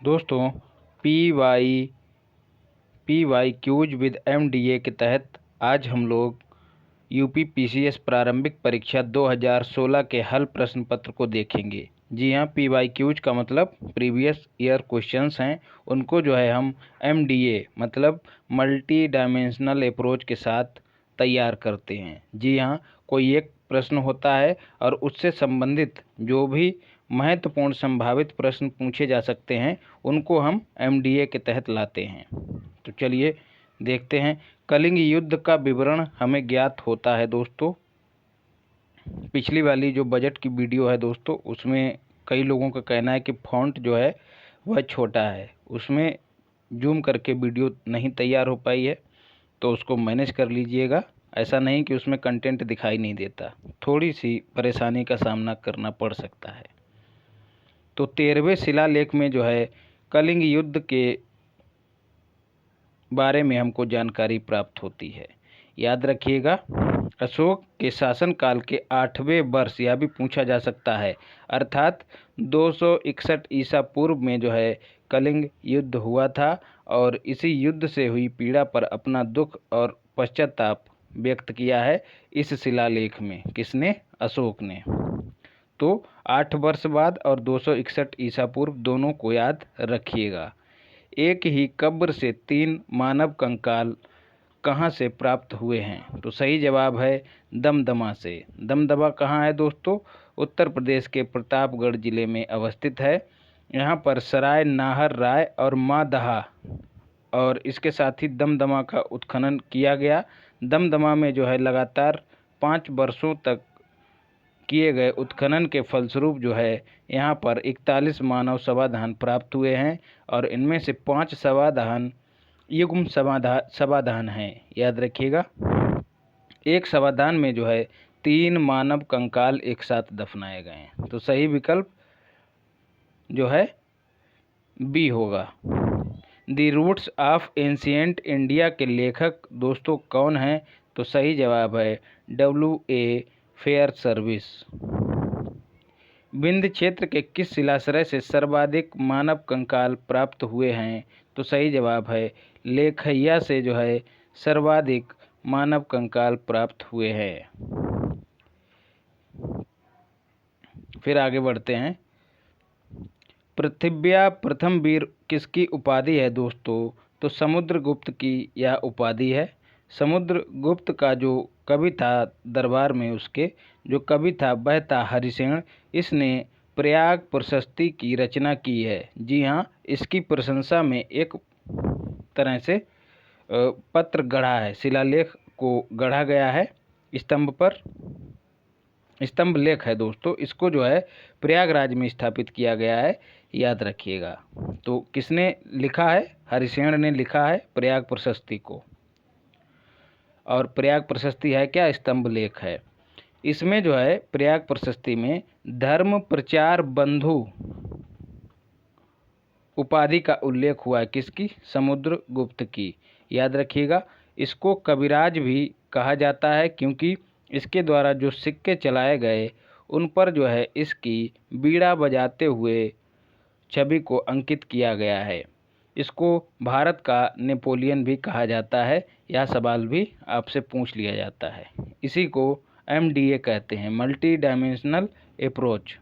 दोस्तों P Y Qs with MDA के तहत आज हम लोग यूपी PCS प्रारंभिक परीक्षा 2016 के हल प्रश्न पत्र को देखेंगे। जी हाँ, पी वाई क्यूज का मतलब प्रीवियस ईयर क्वेश्चंस हैं, उनको जो है हम MDA मतलब मल्टी डायमेंशनल अप्रोच के साथ तैयार करते हैं। जी हाँ, कोई एक प्रश्न होता है और उससे संबंधित जो भी महत्वपूर्ण संभावित प्रश्न पूछे जा सकते हैं उनको हम MDA के तहत लाते हैं। तो चलिए देखते हैं। कलिंग युद्ध का विवरण हमें ज्ञात होता है दोस्तों। पिछली वाली जो बजट की वीडियो है दोस्तों, उसमें कई लोगों का कहना है कि फॉन्ट जो है वह छोटा है, उसमें जूम करके वीडियो नहीं तैयार हो पाई है, तो उसको मैनेज कर लीजिएगा। ऐसा नहीं कि उसमें कंटेंट दिखाई नहीं देता, थोड़ी सी परेशानी का सामना करना पड़ सकता है। तो 13वें शिलालेख में जो है कलिंग युद्ध के बारे में हमको जानकारी प्राप्त होती है। याद रखिएगा, अशोक के शासनकाल के 8वें वर्ष यह भी पूछा जा सकता है, अर्थात 261 ईसा पूर्व में जो है कलिंग युद्ध हुआ था और इसी युद्ध से हुई पीड़ा पर अपना दुख और पश्चाताप व्यक्त किया है इस शिलालेख में। किसने? अशोक ने। तो 8 वर्ष बाद और 261 ईसा पूर्व दोनों को याद रखिएगा। एक ही कब्र से 3 मानव कंकाल कहाँ से प्राप्त हुए हैं? तो सही जवाब है दमदमा से। दमदमा कहाँ है दोस्तों? उत्तर प्रदेश के प्रतापगढ़ जिले में अवस्थित है। यहाँ पर सराय नाहर राय और माँ दहा और इसके साथ ही दमदमा का उत्खनन किया गया। दमदमा में जो है लगातार 5 वर्षों तक किए गए उत्खनन के फलस्वरूप जो है यहाँ पर 41 मानव समाधान प्राप्त हुए हैं और इनमें से 5 समाधान युग्म समाधान हैं। याद रखिएगा, एक समाधान में जो है 3 मानव कंकाल एक साथ दफनाए गए हैं। तो सही विकल्प जो है बी होगा। The roots of ancient India के लेखक दोस्तों कौन हैं? तो सही जवाब है W.A. Fair service. विंध्य क्षेत्र के किस शिलाश्रय से सर्वाधिक मानव कंकाल प्राप्त हुए हैं? तो सही जवाब है लेखैया से जो है सर्वाधिक मानव कंकाल प्राप्त हुए हैं। फिर आगे बढ़ते हैं। पृथिव्या प्रथम वीर किसकी उपाधि है दोस्तों? तो समुद्रगुप्त की यह उपाधि है। समुद्रगुप्त का जो कवि था दरबार में, उसके जो कवि था वह था हरिसेन। इसने प्रयाग प्रशस्ति की रचना की है। जी हाँ, इसकी प्रशंसा में एक तरह से पत्र गढ़ा है, शिलालेख को गढ़ा गया है स्तंभ पर। स्तंभ लेख है दोस्तों, इसको जो है प्रयागराज में स्थापित किया गया है। याद रखिएगा। तो किसने लिखा है? हरिसेन ने लिखा है प्रयाग प्रशस्ति को। और प्रयाग प्रशस्ति है क्या? स्तंभ लेख है। इसमें जो है प्रयाग प्रशस्ति में धर्म प्रचार बंधु उपाधि का उल्लेख हुआ है। किसकी? समुद्रगुप्त की। याद रखिएगा, इसको कविराज भी कहा जाता है क्योंकि इसके द्वारा जो सिक्के चलाए गए उन पर जो है इसकी बीड़ा बजाते हुए छवि को अंकित किया गया है। इसको भारत का नेपोलियन भी कहा जाता है। यह सवाल भी आपसे पूछ लिया जाता है। इसी को MDA कहते हैं, मल्टी डायमेंशनल अप्रोच।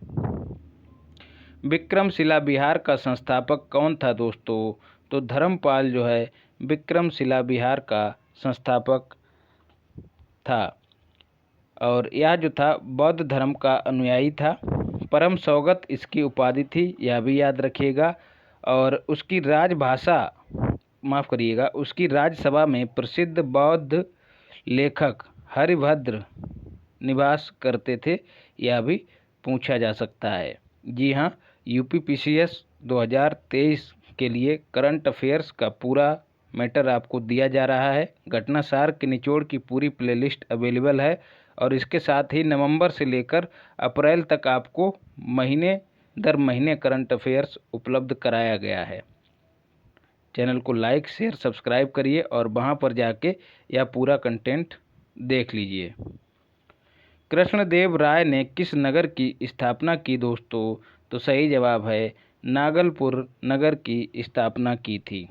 विक्रमशिला विहार का संस्थापक कौन था दोस्तों? तो धर्मपाल जो है विक्रमशिला विहार का संस्थापक था और यह जो था बौद्ध धर्म का अनुयायी था। परम सौगत इसकी उपाधि थी, यह भी याद रखिएगा। और उसकी उसकी राज्यसभा में प्रसिद्ध बौद्ध लेखक हरिभद्र निवास करते थे, यह भी पूछा जा सकता है। जी हाँ, यूपी PCS 2023 के लिए करंट अफेयर्स का पूरा मैटर आपको दिया जा रहा है। घटना सार के निचोड़ की पूरी प्लेलिस्ट अवेलेबल है और इसके साथ ही नवंबर से लेकर अप्रैल तक आपको महीने दर महीने करंट अफेयर्स उपलब्ध कराया गया है। चैनल को लाइक शेयर सब्सक्राइब करिए और वहां पर जाके यह पूरा कंटेंट देख लीजिए। कृष्णदेव राय ने किस नगर की स्थापना की दोस्तों? तो सही जवाब है नागलपुर नगर की स्थापना की थी।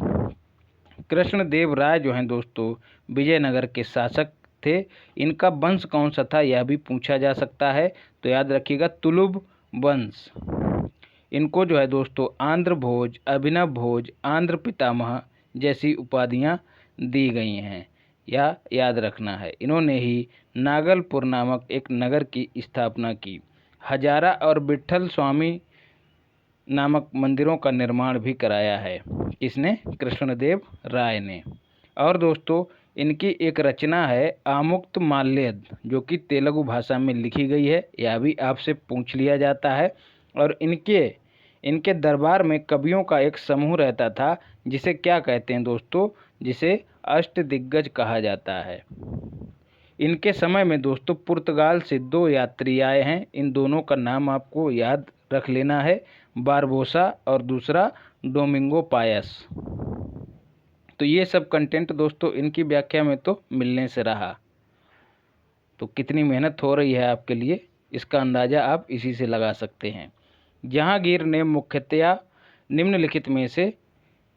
कृष्णदेव राय जो हैं दोस्तों विजयनगर के शासक थे। इनका वंश कौन सा था यह भी पूछा जा सकता है, तो याद रखिएगा तुलुभ वंश। इनको जो है दोस्तों आंध्र भोज, अभिनव भोज, आंध्र पितामह जैसी उपाधियां दी गई हैं, या याद रखना है। इन्होंने ही नागलपुर नामक एक नगर की स्थापना की। हजारा और विट्ठल स्वामी नामक मंदिरों का निर्माण भी कराया है। किसने? कृष्णदेव राय ने। और दोस्तों इनकी एक रचना है आमुक्त माल्यद, जो कि तेलुगु भाषा में लिखी गई है। यह भी आपसे पूछ लिया जाता है। और इनके दरबार में कवियों का एक समूह रहता था, जिसे क्या कहते हैं दोस्तों? जिसे अष्टदिग्गज कहा जाता है। इनके समय में दोस्तों पुर्तगाल से 2 यात्री आए हैं। इन दोनों का नाम आपको याद रख लेना है, बारबोसा और दूसरा डोमिंगो पायस। तो ये सब कंटेंट दोस्तों इनकी व्याख्या में तो मिलने से रहा। तो कितनी मेहनत हो रही है आपके लिए, इसका अंदाज़ा आप इसी से लगा सकते हैं। जहांगीर ने मुख्यतया निम्नलिखित में से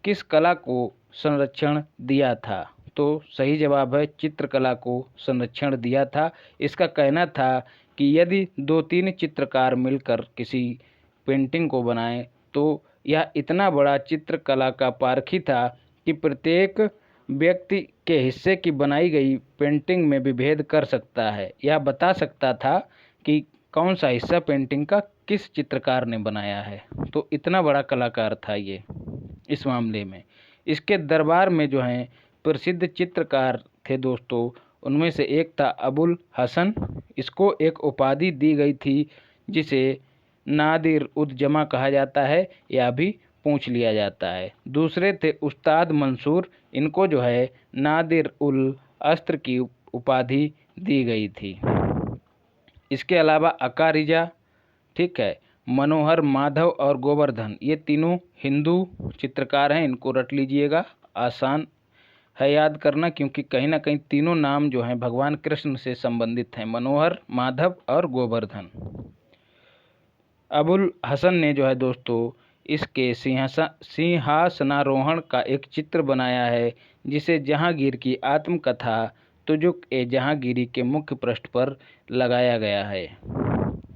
किस कला को संरक्षण दिया था? तो सही जवाब है चित्रकला को संरक्षण दिया था। इसका कहना था कि यदि 2-3 चित्रकार मिलकर किसी पेंटिंग को बनाएं तो यह इतना बड़ा चित्रकला का पारखी था कि प्रत्येक व्यक्ति के हिस्से की बनाई गई पेंटिंग में विभेद कर सकता है। यह बता सकता था कि कौन सा हिस्सा पेंटिंग का किस चित्रकार ने बनाया है। तो इतना बड़ा कलाकार था ये इस मामले में। इसके दरबार में जो हैं प्रसिद्ध चित्रकार थे दोस्तों, उनमें से एक था अबुल हसन। इसको एक उपाधि दी गई थी जिसे नादिर उद जमा कहा जाता है, यह भी पूछ लिया जाता है। दूसरे थे उस्ताद मंसूर। इनको जो है नादिर उल अस्त्र की उपाधि दी गई थी। इसके अलावा अकारिजा, ठीक है, मनोहर, माधव और गोवर्धन, ये तीनों हिंदू चित्रकार हैं। इनको रट लीजिएगा, आसान है याद करना, क्योंकि कहीं ना कहीं तीनों नाम जो हैं भगवान कृष्ण से संबंधित हैं, मनोहर, माधव और गोवर्धन। अबुल हसन ने जो है दोस्तों इसके सिंहासनारोहण का एक चित्र बनाया है, जिसे जहांगीर की आत्मकथा तुजुक-ए-जहांगीरी के मुख्य पृष्ठ पर लगाया गया है।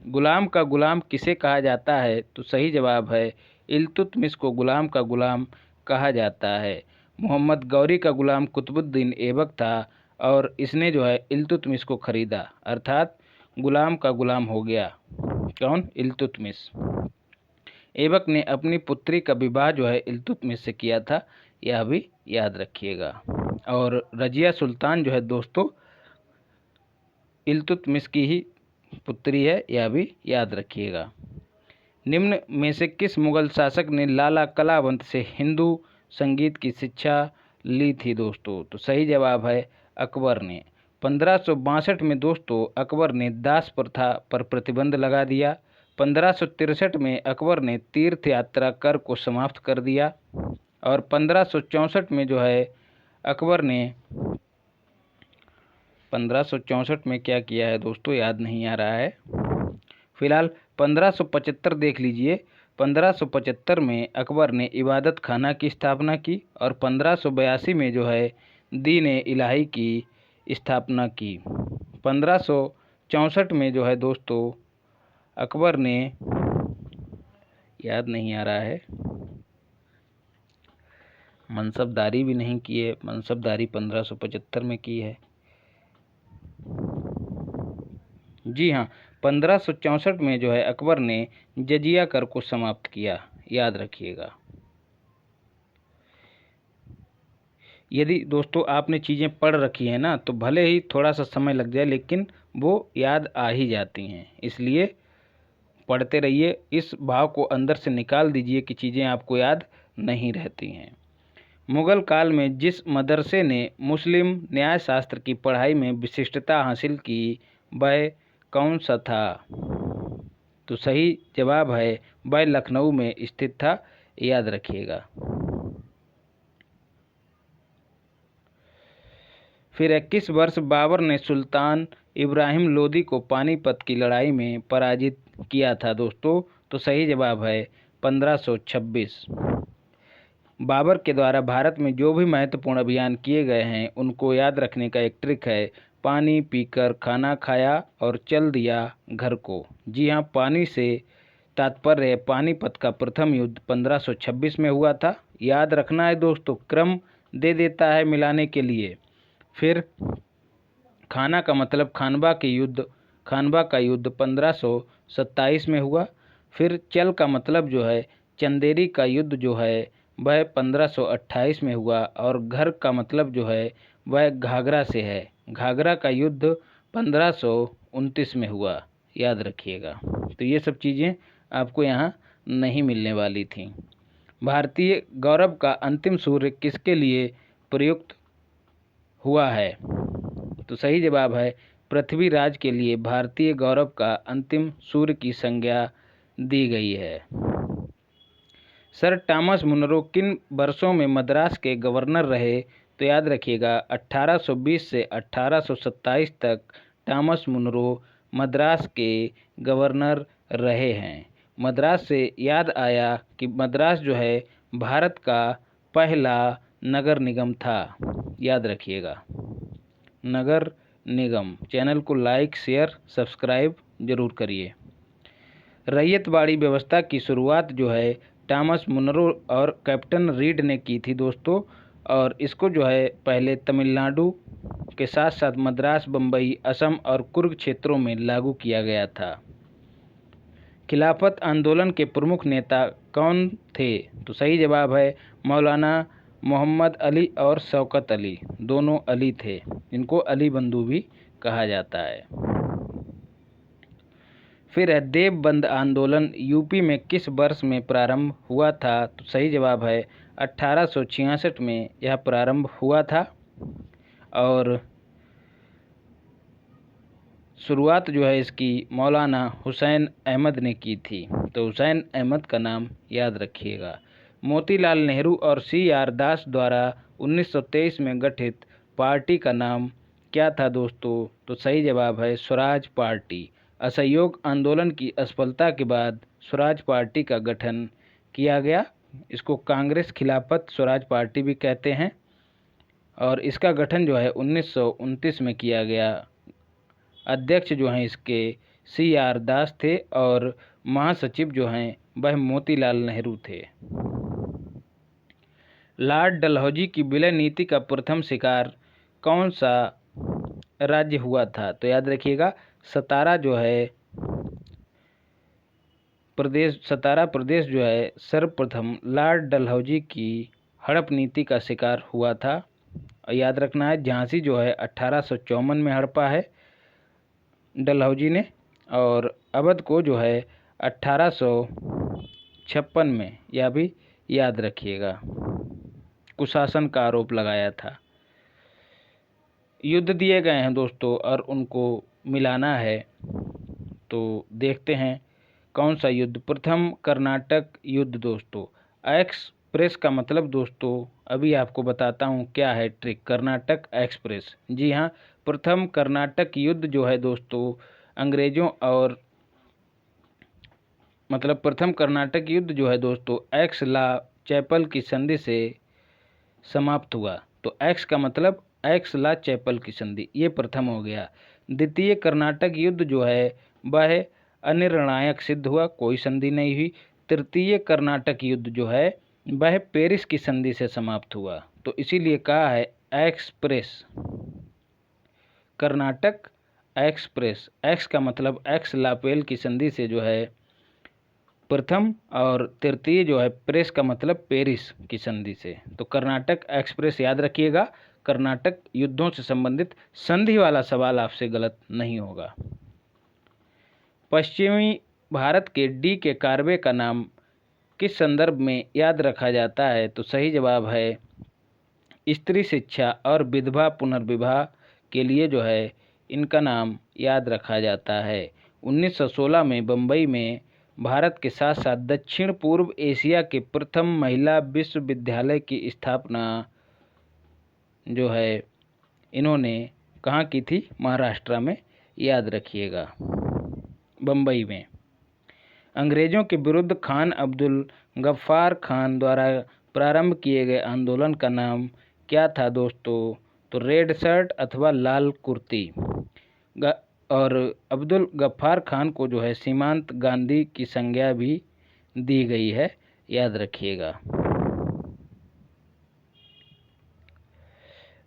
गुलाम का गुलाम किसे कहा जाता है? तो सही जवाब है इल्तुतमिश को गुलाम का गुलाम कहा जाता है। मोहम्मद गौरी का गुलाम कुतुबुद्दीन ऐबक था, और इसने जो है इल्तुतमिश को खरीदा, अर्थात गुलाम का गुलाम हो गया। कौन? इल्तुतमिश। ऐबक ने अपनी पुत्री का विवाह जो है इल्तुतमिश से किया था, यह भी याद रखिएगा। और रजिया सुल्तान जो है दोस्तों इल्तुतमिश की ही पुत्री है, यह भी याद रखिएगा। निम्न में से किस मुगल शासक ने लाला कलावंत से हिंदू संगीत की शिक्षा ली थी दोस्तों? तो सही जवाब है अकबर ने। 1562 में दोस्तों अकबर ने दास प्रथा पर प्रतिबंध लगा दिया। 1563 में अकबर ने तीर्थ यात्रा कर को समाप्त कर दिया। और 1564 में जो है अकबर ने 1564 में क्या किया है दोस्तों, याद नहीं आ रहा है फिलहाल। 1575 देख लीजिए। 1575 में अकबर ने इबादत खाना की स्थापना की, और 1582 में जो है दीन ए इलाही की स्थापना की। 1564 में जो है दोस्तों अकबर ने, याद नहीं आ रहा है, मनसबदारी भी नहीं की है। मनसबदारी 1575 में की है। जी हाँ, 1564 में जो है अकबर ने जजिया कर को समाप्त किया, याद रखिएगा। यदि दोस्तों आपने चीज़ें पढ़ रखी हैं ना, तो भले ही थोड़ा सा समय लग जाए, लेकिन वो याद आ ही जाती हैं। इसलिए पढ़ते रहिए, इस भाव को अंदर से निकाल दीजिए कि चीज़ें आपको याद नहीं रहती हैं। मुगल काल में जिस मदरसे ने मुस्लिम न्यायशास्त्र की पढ़ाई में विशिष्टता हासिल की, वह कौन सा था? तो सही जवाब है वह लखनऊ में स्थित था, याद रखिएगा। फिर 21 वर्ष बाबर ने सुल्तान इब्राहिम लोदी को पानीपत की लड़ाई में पराजित किया था दोस्तों? तो सही जवाब है 1526। बाबर के द्वारा भारत में जो भी महत्वपूर्ण अभियान किए गए हैं उनको याद रखने का एक ट्रिक है, पानी पीकर खाना खाया और चल दिया घर को। जी हाँ, पानी से तात्पर्य है पानीपत का प्रथम युद्ध 1526 में हुआ था। याद रखना है दोस्तों, क्रम दे देता है मिलाने के लिए। फिर खाना का मतलब खानवा का युद्ध 1527 में हुआ। फिर चल का मतलब जो है चंदेरी का युद्ध जो है वह 1528 में हुआ। और घर का मतलब जो है वह घाघरा से है। घाघरा का युद्ध 1529 में हुआ, याद रखिएगा। तो ये सब चीज़ें आपको यहाँ नहीं मिलने वाली थी। भारतीय गौरव का अंतिम सूर्य किसके लिए प्रयुक्त हुआ है? तो सही जवाब है पृथ्वीराज के लिए भारतीय गौरव का अंतिम सूर्य की संज्ञा दी गई है। सर थॉमस मुनरो किन वर्षों में मद्रास के गवर्नर रहे? तो याद रखिएगा 1820 से 1827 तक थॉमस मुनरो मद्रास के गवर्नर रहे हैं। मद्रास से याद आया कि मद्रास जो है भारत का पहला नगर निगम था, याद रखिएगा, नगर निगम। चैनल को लाइक शेयर सब्सक्राइब जरूर करिए। रैयतवाड़ी व्यवस्था की शुरुआत जो है थॉमस मुनरो और कैप्टन रीड ने की थी दोस्तों। और इसको जो है पहले तमिलनाडु के साथ साथ मद्रास, बम्बई, असम और कुर्ग क्षेत्रों में लागू किया गया था। खिलाफत आंदोलन के प्रमुख नेता कौन थे? तो सही जवाब है मौलाना मोहम्मद अली और शौकत अली, दोनों अली थे, इनको अली बंधु भी कहा जाता है। फिर है देवबंद आंदोलन यूपी में किस वर्ष में प्रारंभ हुआ था? तो सही जवाब है 1866 में यह प्रारंभ हुआ था। और शुरुआत जो है इसकी मौलाना हुसैन अहमद ने की थी। तो हुसैन अहमद का नाम याद रखिएगा। मोतीलाल नेहरू और CR दास द्वारा 1923 में गठित पार्टी का नाम क्या था दोस्तों? तो सही जवाब है स्वराज पार्टी। असहयोग आंदोलन की असफलता के बाद स्वराज पार्टी का गठन किया गया। इसको कांग्रेस खिलाफत स्वराज पार्टी भी कहते हैं। और इसका गठन जो है 1929 में किया गया। अध्यक्ष जो हैं इसके CR दास थे और महासचिव जो हैं वह मोतीलाल नेहरू थे। लॉर्ड डलहौजी की विलय नीति का प्रथम शिकार कौन सा राज्य हुआ था? तो याद रखिएगा सतारा प्रदेश जो है सर्वप्रथम लॉर्ड डलहौजी की हड़प नीति का शिकार हुआ था। और याद रखना है झांसी जो है 1854 में हड़पा है डलहौजी ने। और अवध को जो है 1856 में, यह भी याद रखिएगा, कुशासन का आरोप लगाया था। युद्ध दिए गए हैं दोस्तों और उनको मिलाना है, तो देखते हैं कौन सा युद्ध। प्रथम कर्नाटक युद्ध दोस्तों। एक्सप्रेस का मतलब दोस्तों अभी आपको बताता हूँ क्या है ट्रिक। कर्नाटक एक्सप्रेस, जी हाँ, प्रथम कर्नाटक युद्ध जो है दोस्तों अंग्रेजों और प्रथम कर्नाटक युद्ध जो है दोस्तों एक्स ला चैपल की संधि से समाप्त हुआ। तो एक्स का मतलब एक्स ला चैपल की संधि, ये प्रथम हो गया। द्वितीय कर्नाटक युद्ध जो है वह अनिर्णायक सिद्ध हुआ, कोई संधि नहीं हुई। तृतीय कर्नाटक युद्ध जो है वह पेरिस की संधि से समाप्त हुआ। तो इसीलिए कहा है एक्सप्रेस, कर्नाटक एक्सप्रेस। एक्स का मतलब एक्स लापेल की संधि से जो है प्रथम, और तृतीय जो है प्रेस का मतलब पेरिस की संधि से। तो कर्नाटक एक्सप्रेस याद रखिएगा। कर्नाटक युद्धों से संबंधित संधि वाला सवाल आपसे गलत नहीं होगा। पश्चिमी भारत के डी के कार्बे का नाम किस संदर्भ में याद रखा जाता है? तो सही जवाब है स्त्री शिक्षा और विधवा पुनर्विवाह के लिए जो है इनका नाम याद रखा जाता है। 1916 में बम्बई में भारत के साथ साथ दक्षिण पूर्व एशिया के प्रथम महिला विश्वविद्यालय की स्थापना जो है इन्होंने कहाँ की थी? महाराष्ट्र में, याद रखिएगा, बम्बई में। अंग्रेजों के विरुद्ध खान अब्दुल गफ्फार खान द्वारा प्रारंभ किए गए आंदोलन का नाम क्या था दोस्तों? तो रेड शर्ट अथवा लाल कुर्ती। और अब्दुल गफ्फार खान को जो है सीमांत गांधी की संज्ञा भी दी गई है, याद रखिएगा।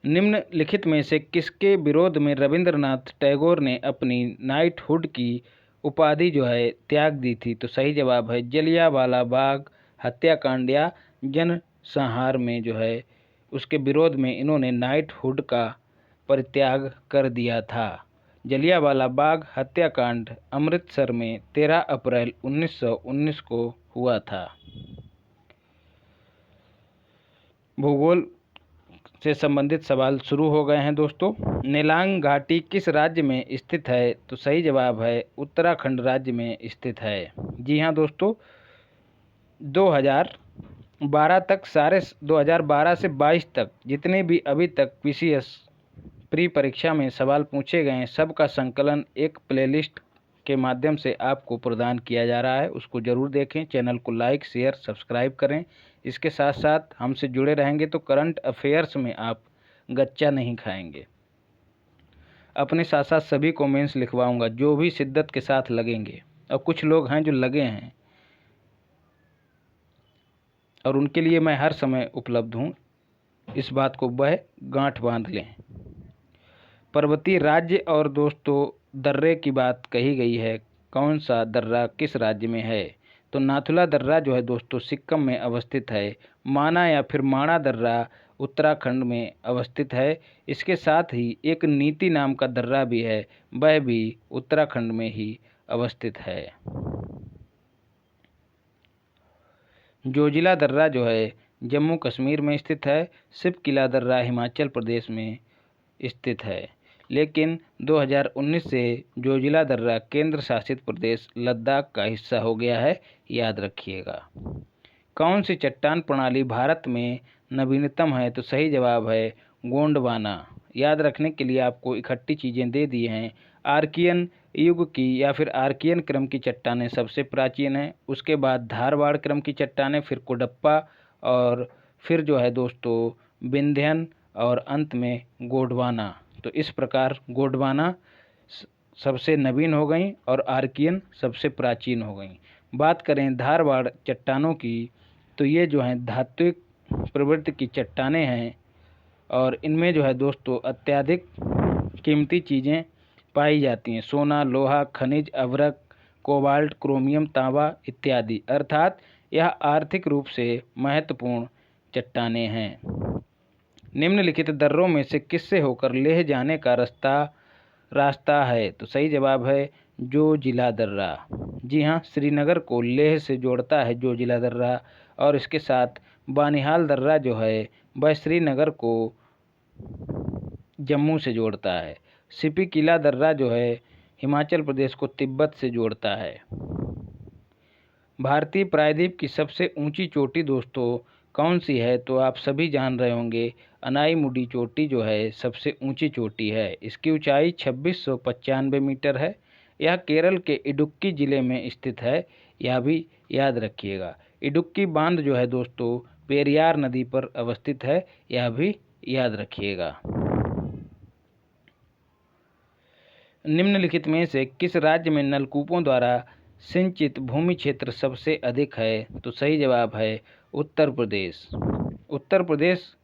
निम्नलिखित में से किसके विरोध में रविंद्रनाथ टैगोर ने अपनी नाइटहुड की उपाधि जो है त्याग दी थी? तो सही जवाब है जलियांवाला बाग हत्याकांड या जनसंहार में जो है उसके विरोध में इन्होंने नाइटहुड का परित्याग कर दिया था। जलियांवाला बाग हत्याकांड अमृतसर में 13 अप्रैल 1919 को हुआ था। भूगोल से संबंधित सवाल शुरू हो गए हैं दोस्तों। नेलांग घाटी किस राज्य में स्थित है? तो सही जवाब है उत्तराखंड राज्य में स्थित है। जी हाँ दोस्तों, 2012 तक 2012 से 22 तक जितने भी अभी तक पीसीएस प्री परीक्षा में सवाल पूछे गए हैं, सबका संकलन एक प्लेलिस्ट के माध्यम से आपको प्रदान किया जा रहा है। उसको ज़रूर देखें, चैनल को लाइक शेयर सब्सक्राइब करें। इसके साथ साथ हमसे जुड़े रहेंगे तो करंट अफेयर्स में आप गच्चा नहीं खाएंगे। अपने साथ साथ सभी कमेंट्स लिखवाऊंगा जो भी शिद्दत के साथ लगेंगे, और कुछ लोग हैं जो लगे हैं और उनके लिए मैं हर समय उपलब्ध हूँ, इस बात को वह गांठ बांध लें। पर्वतीय राज्य और दोस्तों दर्रे की बात कही गई है, कौन सा दर्रा किस राज्य में है? तो नाथुला दर्रा जो है दोस्तों सिक्किम में अवस्थित है। माना या फिर माणा दर्रा उत्तराखंड में अवस्थित है। इसके साथ ही एक नीति नाम का दर्रा भी है, वह भी उत्तराखंड में ही अवस्थित है। जोजिला दर्रा जो है जम्मू कश्मीर में स्थित है। शिवकिला दर्रा हिमाचल प्रदेश में स्थित है। लेकिन 2019 से जोजिला दर्रा केंद्र शासित प्रदेश लद्दाख का हिस्सा हो गया है, याद रखिएगा। कौन सी चट्टान प्रणाली भारत में नवीनतम है? तो सही जवाब है गोंडवाना। याद रखने के लिए आपको इकट्ठी चीज़ें दे दी हैं। आर्कियन युग की या फिर आर्कियन क्रम की चट्टानें सबसे प्राचीन हैं, उसके बाद धारवाड़ क्रम की चट्टानें, फिर कोडप्पा, और फिर जो है दोस्तों विंध्यन, और अंत में गोंडवाना। तो इस प्रकार गोंडवाना सबसे नवीन हो गई और आर्कियन सबसे प्राचीन हो गई। बात करें धारवाड़ चट्टानों की, तो ये जो हैं धात्विक प्रवृत्ति की चट्टानें हैं, और इनमें जो है दोस्तों अत्यधिक कीमती चीज़ें पाई जाती हैं, सोना, लोहा, खनिज, अभ्रक, कोबाल्ट, क्रोमियम, तांबा इत्यादि। अर्थात यह आर्थिक रूप से महत्वपूर्ण चट्टानें हैं। निम्नलिखित दर्रों में से किससे होकर लेह जाने का रास्ता है? तो सही जवाब है जोजिला दर्रा। जी हाँ, श्रीनगर को लेह से जोड़ता है जोजिला दर्रा, और इसके साथ बानिहाल दर्रा जो है वह श्रीनगर को जम्मू से जोड़ता है। सिपी किला दर्रा जो है हिमाचल प्रदेश को तिब्बत से जोड़ता है। भारतीय प्रायद्वीप की सबसे ऊंची चोटी दोस्तों कौन सी है? तो आप सभी जान रहे होंगे, अनाईमुडी चोटी जो है सबसे ऊंची चोटी है। इसकी ऊंचाई 2695 मीटर है। यह केरल के इडुक्की जिले में स्थित है, यह भी याद रखिएगा। इडुक्की बांध जो है दोस्तों पेरियार नदी पर अवस्थित है, यह भी याद रखिएगा। निम्नलिखित में से किस राज्य में नलकूपों द्वारा सिंचित भूमि क्षेत्र सबसे अधिक है? तो सही जवाब है उत्तर प्रदेश। उत्तर प्रदेश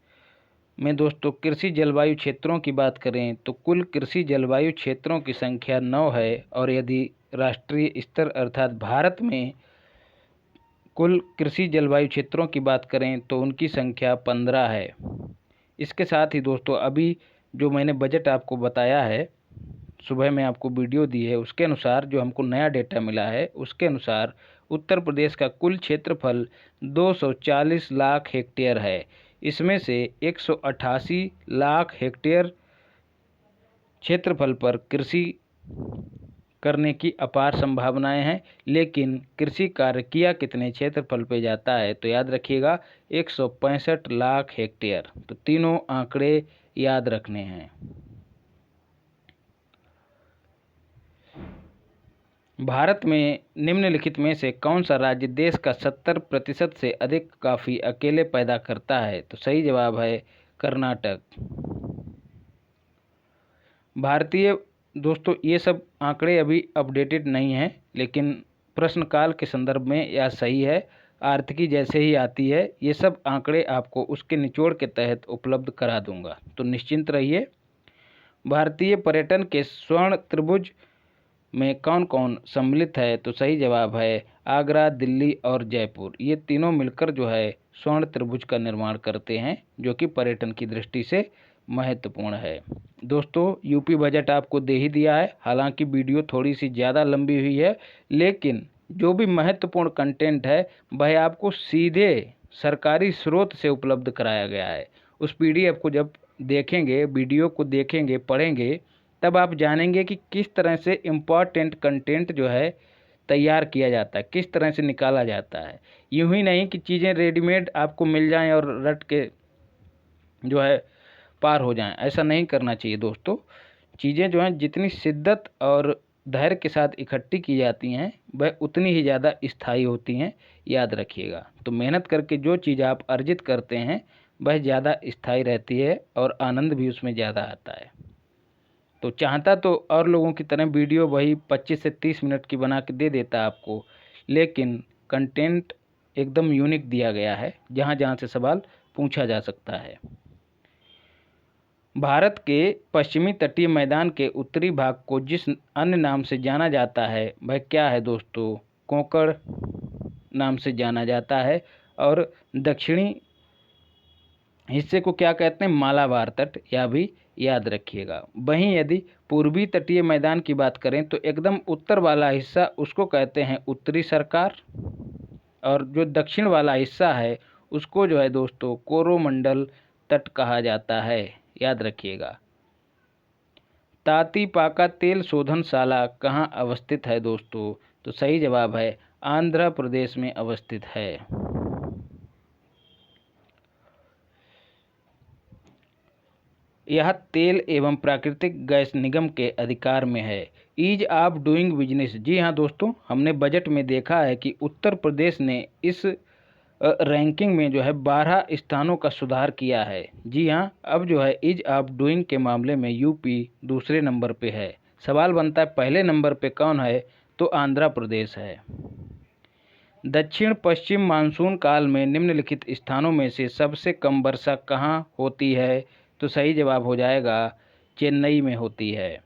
में दोस्तों कृषि जलवायु क्षेत्रों की बात करें तो कुल कृषि जलवायु क्षेत्रों की संख्या 9 है, और यदि राष्ट्रीय स्तर अर्थात भारत में कुल कृषि जलवायु क्षेत्रों की बात करें तो उनकी संख्या 15 है। इसके साथ ही दोस्तों अभी जो मैंने बजट आपको बताया है, सुबह में आपको वीडियो दी है, उसके अनुसार जो हमको नया डेटा मिला है उसके अनुसार उत्तर प्रदेश का कुल क्षेत्रफल 240 लाख हेक्टेयर है। इसमें से 188 लाख हेक्टेयर क्षेत्रफल पर कृषि करने की अपार संभावनाएं हैं। लेकिन कृषि कार्य किया कितने क्षेत्रफल पे जाता है? तो याद रखिएगा 165 लाख हेक्टेयर। तो तीनों आंकड़े याद रखने हैं। भारत में निम्नलिखित में से कौन सा राज्य देश का 70% से अधिक कॉफ़ी अकेले पैदा करता है? तो सही जवाब है कर्नाटक। भारतीय दोस्तों ये सब आंकड़े अभी अपडेटेड नहीं हैं, लेकिन प्रश्नकाल के संदर्भ में यह सही है। आर्थिकी जैसे ही आती है ये सब आंकड़े आपको उसके निचोड़ के तहत उपलब्ध करा दूंगा, तो निश्चिंत रहिए। भारतीय पर्यटन के स्वर्ण त्रिभुज में कौन कौन सम्मिलित है? तो सही जवाब है आगरा, दिल्ली और जयपुर। ये तीनों मिलकर जो है स्वर्ण त्रिभुज का निर्माण करते हैं, जो कि पर्यटन की दृष्टि से महत्वपूर्ण है। दोस्तों यूपी बजट आपको दे ही दिया है, हालांकि वीडियो थोड़ी सी ज़्यादा लंबी हुई है, लेकिन जो भी महत्वपूर्ण कंटेंट है वह आपको सीधे सरकारी स्रोत से उपलब्ध कराया गया है। उस पीडीएफ को जब देखेंगे, वीडियो को देखेंगे, पढ़ेंगे, तब आप जानेंगे कि किस तरह से इम्पॉर्टेंट कंटेंट जो है तैयार किया जाता है, किस तरह से निकाला जाता है। यूं ही नहीं कि चीज़ें रेडीमेड आपको मिल जाएं और रट के जो है पार हो जाएं, ऐसा नहीं करना चाहिए दोस्तों। चीज़ें जो हैं जितनी शिद्दत और धैर्य के साथ इकट्ठी की जाती हैं वह उतनी ही ज़्यादा स्थायी होती हैं, याद रखिएगा। तो मेहनत करके जो चीज़ आप अर्जित करते हैं वह ज़्यादा स्थायी रहती है और आनंद भी उसमें ज़्यादा आता है। तो चाहता तो और लोगों की तरह वीडियो वही 25 से 30 मिनट की बना के दे देता आपको, लेकिन कंटेंट एकदम यूनिक दिया गया है, जहाँ जहाँ से सवाल पूछा जा सकता है। भारत के पश्चिमी तटीय मैदान के उत्तरी भाग को जिस अन्य नाम से जाना जाता है वह क्या है दोस्तों? कोंकण नाम से जाना जाता है। और दक्षिणी हिस्से को क्या कहते हैं? मालाबार तट, यह भी याद रखिएगा। वहीं यदि पूर्वी तटीय मैदान की बात करें तो एकदम उत्तर वाला हिस्सा उसको कहते हैं उत्तरी सरकार, और जो दक्षिण वाला हिस्सा है उसको जो है दोस्तों कोरोमंडल तट कहा जाता है, याद रखिएगा। ताती पाका तेल शोधनशाला कहाँ अवस्थित है दोस्तों? तो सही जवाब है आंध्र प्रदेश में अवस्थित है। यह तेल एवं प्राकृतिक गैस निगम के अधिकार में है। ईज ऑफ डूइंग बिजनेस, जी हाँ दोस्तों, हमने बजट में देखा है कि उत्तर प्रदेश ने इस रैंकिंग में जो है 12 स्थानों का सुधार किया है। जी हाँ, अब जो है ईज ऑफ डूइंग के मामले में यूपी दूसरे नंबर पे है। सवाल बनता है पहले नंबर पे कौन है? तो आंध्र प्रदेश है। दक्षिण पश्चिम मानसून काल में निम्नलिखित स्थानों में से सबसे कम वर्षा कहाँ होती है? तो सही जवाब हो जाएगा चेन्नई में होती है।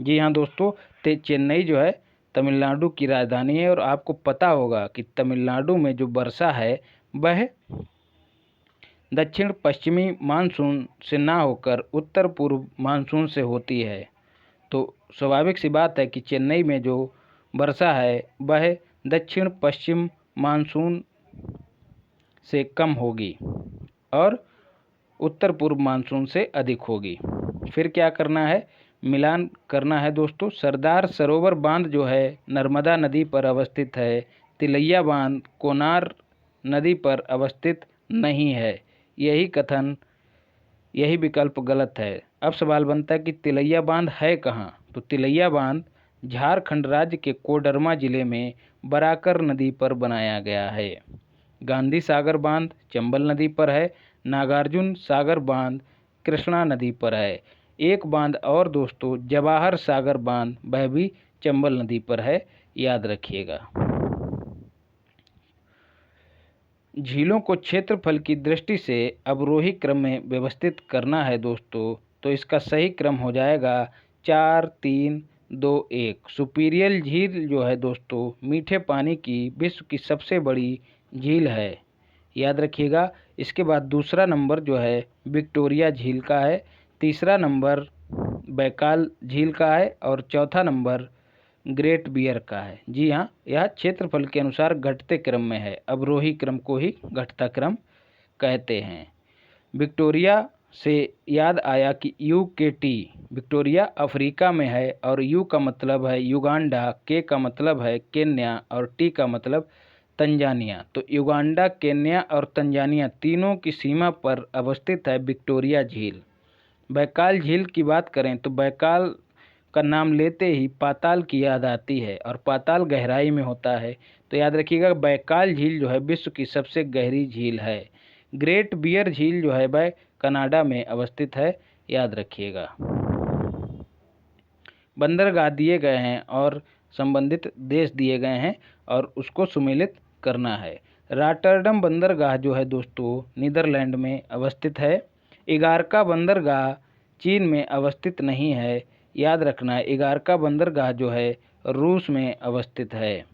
जी हाँ दोस्तों, चेन्नई जो है तमिलनाडु की राजधानी है, और आपको पता होगा कि तमिलनाडु में जो वर्षा है वह दक्षिण पश्चिमी मानसून से ना होकर उत्तर पूर्व मानसून से होती है। तो स्वाभाविक सी बात है कि चेन्नई में जो वर्षा है वह दक्षिण पश्चिम मानसून से कम होगी और उत्तर पूर्व मानसून से अधिक होगी। फिर क्या करना है? मिलान करना है दोस्तों। सरदार सरोवर बांध जो है नर्मदा नदी पर अवस्थित है। तिलैया बांध कोनार नदी पर अवस्थित नहीं है। यही विकल्प गलत है। अब सवाल बनता है कि तिलैया बांध है कहाँ? तो तिलैया बांध झारखंड राज्य के कोडरमा जिले में बराकर नदी पर बनाया गया है। गांधी सागर बांध चंबल नदी पर है। नागार्जुन सागर बांध कृष्णा नदी पर है। एक बांध और दोस्तों जवाहर सागर बांध, वह भी चंबल नदी पर है, याद रखिएगा। झीलों को क्षेत्रफल की दृष्टि से अवरोही क्रम में व्यवस्थित करना है दोस्तों, तो इसका सही क्रम हो जाएगा 4, 3, 2, 1। सुपीरियल झील जो है दोस्तों मीठे पानी की विश्व की सबसे बड़ी झील है, याद रखिएगा। इसके बाद दूसरा नंबर जो है विक्टोरिया झील का है, तीसरा नंबर बैकाल झील का है और चौथा नंबर ग्रेट बियर का है। जी हाँ, यह क्षेत्रफल के अनुसार घटते क्रम में है। अवरोही क्रम को ही घटता क्रम कहते हैं। विक्टोरिया से याद आया कि UKT विक्टोरिया अफ्रीका में है, और U का मतलब है युगांडा, K का मतलब है केन्या और T का मतलब तंजानिया। तो युगांडा, केन्या और तंजानिया तीनों की सीमा पर अवस्थित है विक्टोरिया झील। बैकाल झील की बात करें तो बैकाल का नाम लेते ही पाताल की याद आती है और पाताल गहराई में होता है। तो याद रखिएगा बैकाल झील जो है विश्व की सबसे गहरी झील है। ग्रेट बियर झील जो है वह कनाडा में अवस्थित है, याद रखिएगा। बंदरगाह दिए गए हैं और संबंधित देश दिए गए हैं और उसको सुमेलित करना है। रॉटरडम बंदरगाह जो है दोस्तों नीदरलैंड में अवस्थित है। इगारका बंदरगाह चीन में अवस्थित नहीं है, याद रखना है। इगारका बंदरगाह जो है रूस में अवस्थित है।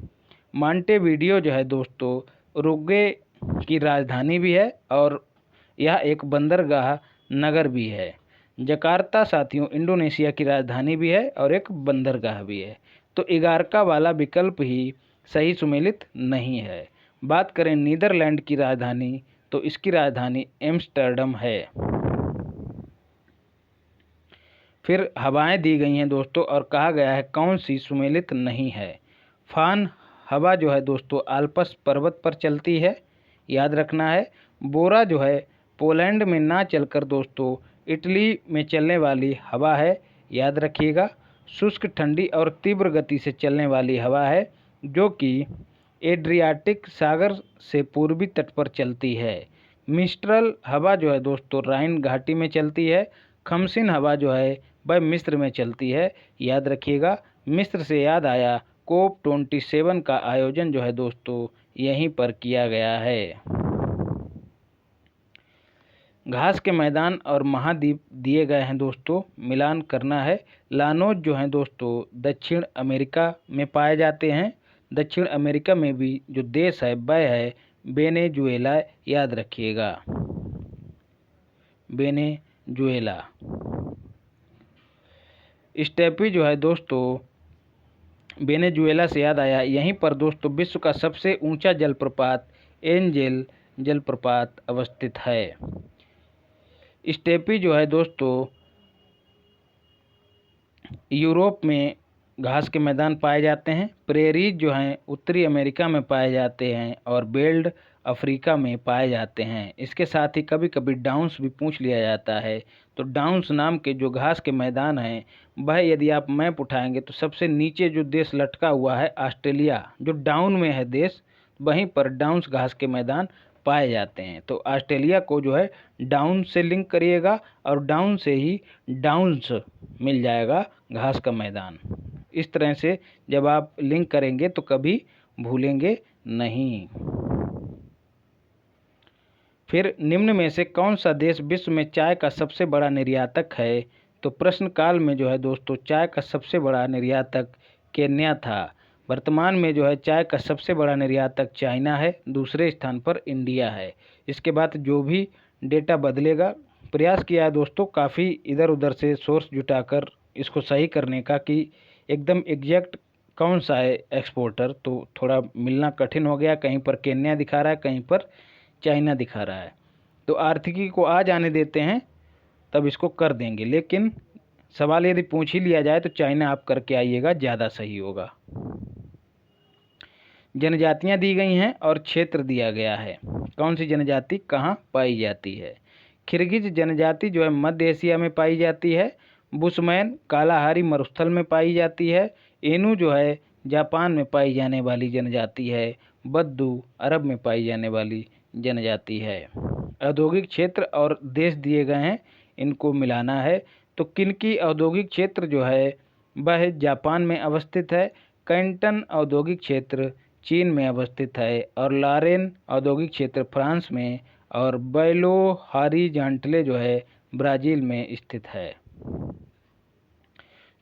मॉन्टेविडियो जो है दोस्तों उरुग्वे की राजधानी भी है और यह एक बंदरगाह नगर भी है। जकार्ता साथियों इंडोनेशिया की राजधानी भी है और एक बंदरगाह भी है। तो इगारका वाला विकल्प ही सही सुमेलित नहीं है। बात करें नीदरलैंड की राजधानी, तो इसकी राजधानी एम्स्टर्डम है। फिर हवाएं दी गई हैं दोस्तों और कहा गया है कौन सी सुमेलित नहीं है। फान हवा जो है दोस्तों आल्प्स पर्वत पर चलती है, याद रखना है। बोरा जो है पोलैंड में ना चलकर दोस्तों इटली में चलने वाली हवा है, याद रखिएगा। शुष्क ठंडी और तीव्र गति से चलने वाली हवा है जो कि एड्रियाटिक सागर से पूर्वी तट पर चलती है। मिस्ट्रल हवा जो है दोस्तों राइन घाटी में चलती है। खमसिन हवा जो है वह मिस्र में चलती है, याद रखिएगा। मिस्र से याद आया COP27 का आयोजन जो है दोस्तों यहीं पर किया गया है। घास के मैदान और महाद्वीप दिए गए हैं दोस्तों, मिलान करना है। लानोज जो हैं दोस्तों दक्षिण अमेरिका में पाए जाते हैं। दक्षिण अमेरिका में भी जो देश है वह है वेनेजुएला, याद रखिएगा, वेनेजुएला। स्टेपी जो है दोस्तों वेनेजुएला से याद आया, यहीं पर दोस्तों विश्व का सबसे ऊंचा जलप्रपात एंजेल जलप्रपात अवस्थित है। स्टेपी जो है दोस्तों यूरोप में घास के मैदान पाए जाते हैं। प्रेरीज जो हैं उत्तरी अमेरिका में पाए जाते हैं और बेल्ड अफ्रीका में पाए जाते हैं। इसके साथ ही कभी कभी डाउन्स भी पूछ लिया जाता है। तो डाउन्स नाम के जो घास के मैदान हैं वह यदि आप मैप उठाएंगे तो सबसे नीचे जो देश लटका हुआ है ऑस्ट्रेलिया, जो डाउन में है देश, वहीं पर डाउन्स घास के मैदान पाए जाते हैं। तो ऑस्ट्रेलिया को जो है डाउन से लिंक करिएगा और डाउन से ही डाउन्स मिल जाएगा घास का मैदान। इस तरह से जब आप लिंक करेंगे तो कभी भूलेंगे नहीं। फिर निम्न में से कौन सा देश विश्व में चाय का सबसे बड़ा निर्यातक है। तो प्रश्न काल में जो है दोस्तों चाय का सबसे बड़ा निर्यातक केन्या था। वर्तमान में जो है चाय का सबसे बड़ा निर्यातक चाइना है, दूसरे स्थान पर इंडिया है। इसके बाद जो भी डेटा बदलेगा, प्रयास किया है दोस्तों काफ़ी इधर उधर से सोर्स जुटाकर इसको सही करने का कि एकदम एग्जैक्ट कौन सा है एक्सपोर्टर, तो थोड़ा मिलना कठिन हो गया। कहीं पर केन्या दिखा रहा है, कहीं पर चाइना दिखा रहा है। तो आर्थिकी को आ जाने देते हैं तब इसको कर देंगे, लेकिन सवाल यदि पूछ ही लिया जाए तो चाइना आप करके आइएगा, ज़्यादा सही होगा। जनजातियां दी गई हैं और क्षेत्र दिया गया है। कौन सी जनजाति कहाँ पाई जाती है। खिरगिज जनजाति जो है मध्य एशिया में पाई जाती है। बुशमैन कालाहारी मरुस्थल में पाई जाती है। एनू जो है जापान में पाई जाने वाली जनजाति है। बद्दू अरब में पाई जाने वाली जनजाति है। औद्योगिक क्षेत्र और देश दिए गए हैं, इनको मिलाना है। तो किनकी औद्योगिक क्षेत्र जो है वह जापान में अवस्थित है। कैंटन औद्योगिक क्षेत्र चीन में अवस्थित है और लारेन औद्योगिक क्षेत्र फ्रांस में और बेलो हॉरिज़ॉन्टले जो है ब्राज़ील में स्थित है।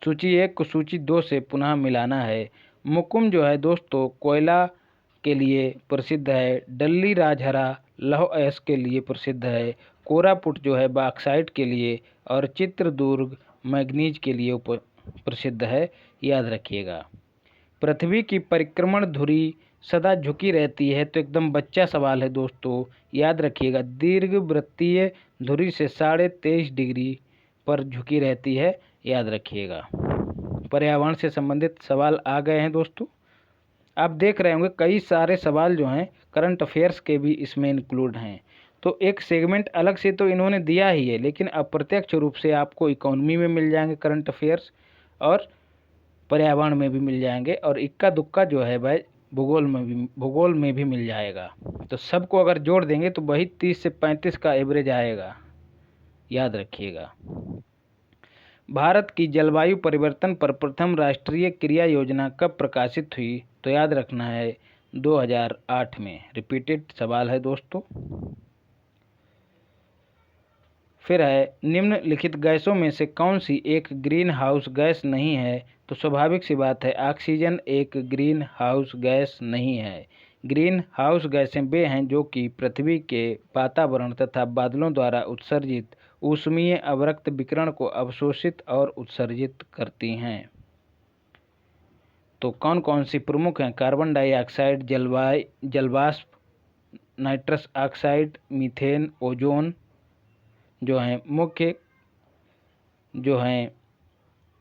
सूची 1 को सूची 2 से पुनः मिलाना है। मुकुम जो है दोस्तों कोयला के लिए प्रसिद्ध है। डल्ली राजहरा लौह अयस्क के लिए प्रसिद्ध है। कोरापुट जो है बॉक्साइट के लिए और चित्रदुर्ग मैग्नीज के लिए प्रसिद्ध है, याद रखिएगा। पृथ्वी की परिक्रमण धुरी सदा झुकी रहती है, तो एकदम बच्चा सवाल है दोस्तों, याद रखिएगा। दीर्घवृत्तीय धुरी से 23.5 डिग्री पर झुकी रहती है, याद रखिएगा। पर्यावरण से संबंधित सवाल आ गए हैं दोस्तों। आप देख रहे होंगे कई सारे सवाल जो हैं करंट अफेयर्स के भी इसमें इंक्लूड हैं। तो एक सेगमेंट अलग से तो इन्होंने दिया ही है, लेकिन अप्रत्यक्ष रूप से आपको इकोनॉमी में मिल जाएंगे करंट अफेयर्स, और पर्यावरण में भी मिल जाएंगे, और इक्का दुक्का जो है भाई भूगोल में भी मिल जाएगा। तो सबको अगर जोड़ देंगे तो वही 30 से 35 का एवरेज आएगा, याद रखिएगा। भारत की जलवायु परिवर्तन पर प्रथम राष्ट्रीय क्रिया योजना कब प्रकाशित हुई? तो याद रखना है 2008 में। रिपीटेड सवाल है दोस्तों। फिर है, निम्नलिखित गैसों में से कौन सी एक ग्रीन हाउस गैस नहीं है? तो स्वाभाविक सी बात है, ऑक्सीजन एक ग्रीन हाउस गैस नहीं है। ग्रीन हाउस गैसें वे हैं जो कि पृथ्वी के वातावरण तथा बादलों द्वारा उत्सर्जित ऊष्मीय अवरक्त विकिरण को अवशोषित और उत्सर्जित करती हैं। तो कौन कौन सी प्रमुख हैं? कार्बन डाइऑक्साइड, जलवाष्प, नाइट्रस ऑक्साइड, मीथेन, ओजोन जो हैं मुख्य जो हैं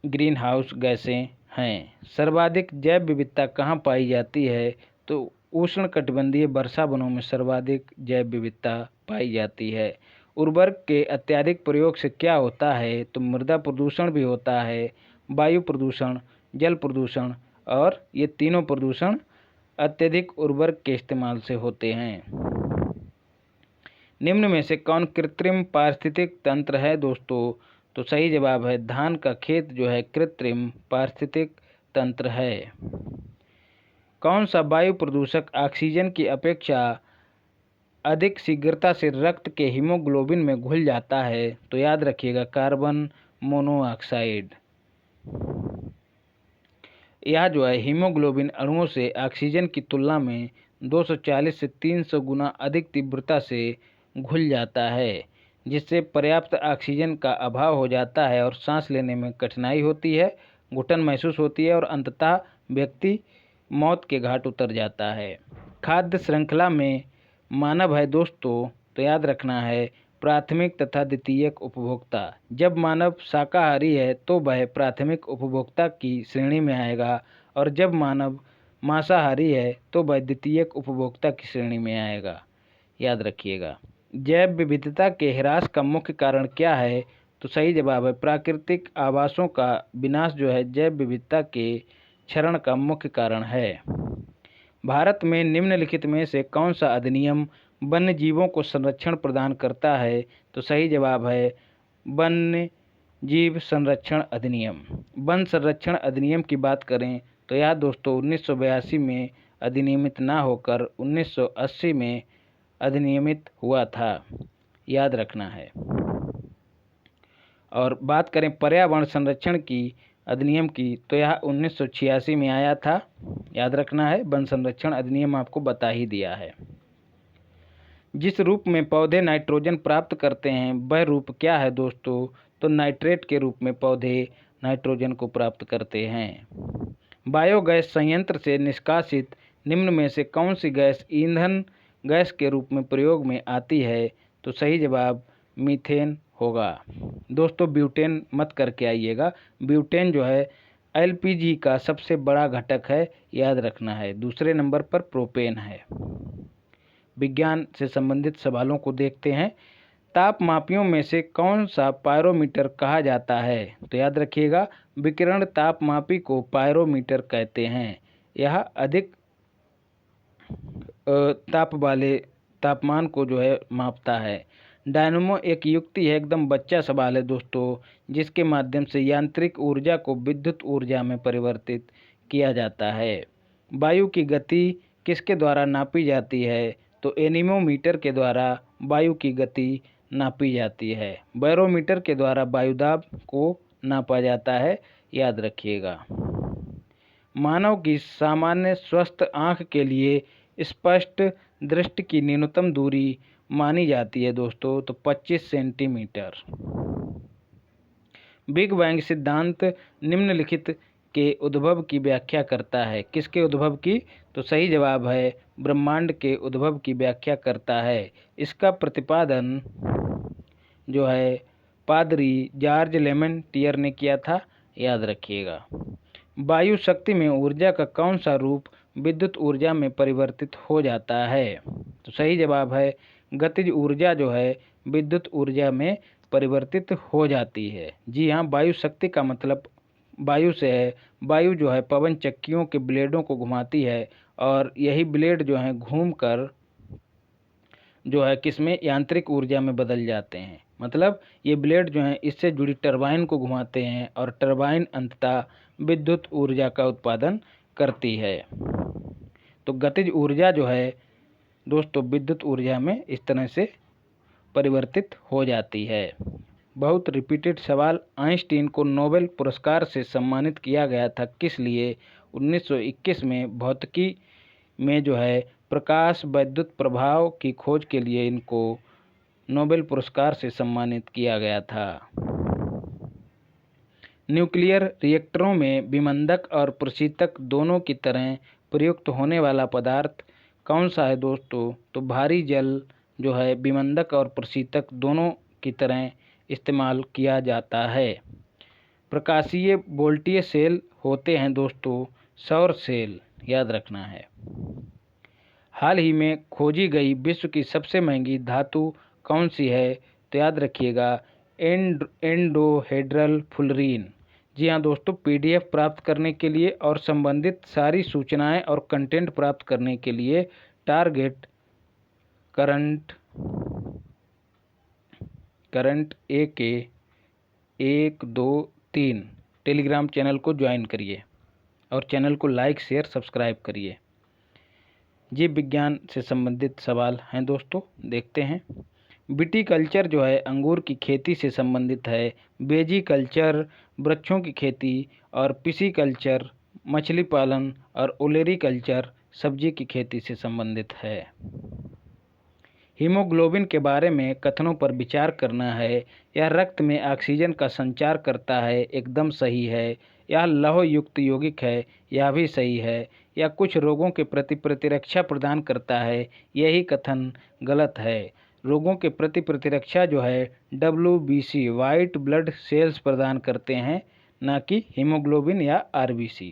ग्रीन हाउस गैसें हैं। सर्वाधिक जैव विविधता कहाँ पाई जाती है? तो उष्णकटिबंधीय वर्षा वनों में सर्वाधिक जैव विविधता पाई जाती है। उर्वरक के अत्यधिक प्रयोग से क्या होता है? तो मृदा प्रदूषण भी होता है, वायु प्रदूषण, जल प्रदूषण, और ये तीनों प्रदूषण अत्यधिक उर्वरक के इस्तेमाल से होते हैं। निम्न में से कौन कृत्रिम पारिस्थितिक तंत्र है दोस्तों? तो सही जवाब है धान का खेत जो है कृत्रिम पारिस्थितिक तंत्र है। कौन सा वायु प्रदूषक ऑक्सीजन की अपेक्षा अधिक शीघ्रता से रक्त के हीमोग्लोबिन में घुल जाता है? तो याद रखिएगा कार्बन मोनोऑक्साइड। यह जो है हीमोग्लोबिन अणुओं से ऑक्सीजन की तुलना में 240 से 300 गुना अधिक तीव्रता से घुल जाता है, जिससे पर्याप्त ऑक्सीजन का अभाव हो जाता है और सांस लेने में कठिनाई होती है, घुटन महसूस होती है और अंततः व्यक्ति मौत के घाट उतर जाता है। खाद्य श्रृंखला में मानव है दोस्तों, तो याद रखना है प्राथमिक तथा द्वितीयक उपभोक्ता। जब मानव शाकाहारी है तो वह प्राथमिक उपभोक्ता की श्रेणी में आएगा, और जब मानव मांसाहारी है तो वह द्वितीयक उपभोक्ता की श्रेणी में आएगा, याद रखिएगा। जैव विविधता के ह्रास का मुख्य कारण क्या है? तो सही जवाब है प्राकृतिक आवासों का विनाश जो है जैव विविधता के क्षरण का मुख्य कारण है। भारत में निम्नलिखित में से कौन सा अधिनियम वन्य जीवों को संरक्षण प्रदान करता है? तो सही जवाब है वन्य जीव संरक्षण अधिनियम। वन संरक्षण अधिनियम की बात करें तो यह दोस्तों 1982 में अधिनियमित ना होकर 1980 में अधिनियमित हुआ था, याद रखना है। और बात करें पर्यावरण संरक्षण की अधिनियम की तो यह 1986 में आया था, याद रखना है। वन संरक्षण अधिनियम आपको बता ही दिया है। जिस रूप में पौधे नाइट्रोजन प्राप्त करते हैं वह रूप क्या है दोस्तों? तो नाइट्रेट के रूप में पौधे नाइट्रोजन को प्राप्त करते हैं। बायोगैस संयंत्र से निष्कासित निम्न में से कौन सी गैस ईंधन गैस के रूप में प्रयोग में आती है? तो सही जवाब मीथेन होगा। दोस्तों ब्यूटेन मत करके आइएगा, ब्यूटेन जो है एलपीजी का सबसे बड़ा घटक है, याद रखना है। दूसरे नंबर पर प्रोपेन है। विज्ञान से संबंधित सवालों को देखते हैं। तापमापियों में से कौन सा पायरोमीटर कहा जाता है? तो याद रखिएगा विकिरण तापमापी को पायरोमीटर कहते हैं। यह अधिक ताप वाले तापमान को जो है मापता है। डायनमो एक युक्ति है, एकदम बच्चा सवाल है दोस्तों, जिसके माध्यम से यांत्रिक ऊर्जा को विद्युत ऊर्जा में परिवर्तित किया जाता है। वायु की गति किसके द्वारा नापी जाती है? तो एनीमोमीटर के द्वारा वायु की गति नापी जाती है। बैरोमीटर के द्वारा वायुदाब को नापा जाता है, याद रखिएगा। मानव की सामान्य स्वस्थ आँख के लिए स्पष्ट दृष्टि की न्यूनतम दूरी मानी जाती है दोस्तों, तो 25 सेंटीमीटर। बिग बैंग सिद्धांत निम्नलिखित के उद्भव की व्याख्या करता है। किसके उद्भव की? तो सही जवाब है ब्रह्मांड के उद्भव की व्याख्या करता है। इसका प्रतिपादन जो है पादरी जॉर्ज लेमेंटियर ने किया था, याद रखिएगा। वायु शक्ति में ऊर्जा का कौन सा रूप विद्युत ऊर्जा में परिवर्तित हो जाता है? तो सही जवाब है गतिज ऊर्जा जो है विद्युत ऊर्जा में परिवर्तित हो जाती है। जी हाँ, वायु शक्ति का मतलब वायु से है। वायु जो है पवन चक्कियों के ब्लेडों को घुमाती है और यही ब्लेड जो है घूमकर जो है किसमें, यांत्रिक ऊर्जा में बदल जाते हैं। मतलब ये ब्लेड जो हैं इससे जुड़ी टरबाइन को घुमाते हैं और टरबाइन अंततः विद्युत ऊर्जा का उत्पादन करती है। तो गतिज ऊर्जा जो है दोस्तों विद्युत ऊर्जा में इस तरह से परिवर्तित हो जाती है। बहुत रिपीटेड सवाल, आइंस्टीन को नोबेल पुरस्कार से सम्मानित किया गया था किस लिए? 1921 में भौतिकी में जो है प्रकाश वैद्युत प्रभाव की खोज के लिए इनको नोबेल पुरस्कार से सम्मानित किया गया था। न्यूक्लियर रिएक्टरों में विमंदक और प्रशीतक दोनों की तरह प्रयुक्त होने वाला पदार्थ कौन सा है दोस्तों? तो भारी जल जो है विमंदक और प्रशीतक दोनों की तरह इस्तेमाल किया जाता है। प्रकाशीय वोल्टीय सेल होते हैं दोस्तों सौर सेल, याद रखना है। हाल ही में खोजी गई विश्व की सबसे महंगी धातु कौन सी है? तो याद रखिएगा एंडोहेड्रल फुलरीन। जी हाँ दोस्तों, पीडीएफ प्राप्त करने के लिए और संबंधित सारी सूचनाएं और कंटेंट प्राप्त करने के लिए target current AK 123 Telegram channel को ज्वाइन करिए और चैनल को लाइक शेयर सब्सक्राइब करिए। जीव विज्ञान से संबंधित सवाल हैं दोस्तों, देखते हैं। विटीकल्चर जो है अंगूर की खेती से संबंधित है। बेजीकल्चर वृक्षों की खेती और पिसीकल्चर मछली पालन और ओलेरीकल्चर सब्जी की खेती से संबंधित है। हीमोग्लोबिन के बारे में कथनों पर विचार करना है। यह रक्त में ऑक्सीजन का संचार करता है, एकदम सही है। यह लौह युक्त यौगिक है, यह भी सही है। यह कुछ रोगों के प्रति प्रतिरक्षा प्रदान करता है, यही कथन गलत है। रोगों के प्रति प्रतिरक्षा जो है WBC वाइट ब्लड सेल्स प्रदान करते हैं, ना कि हीमोग्लोबिन या RBC।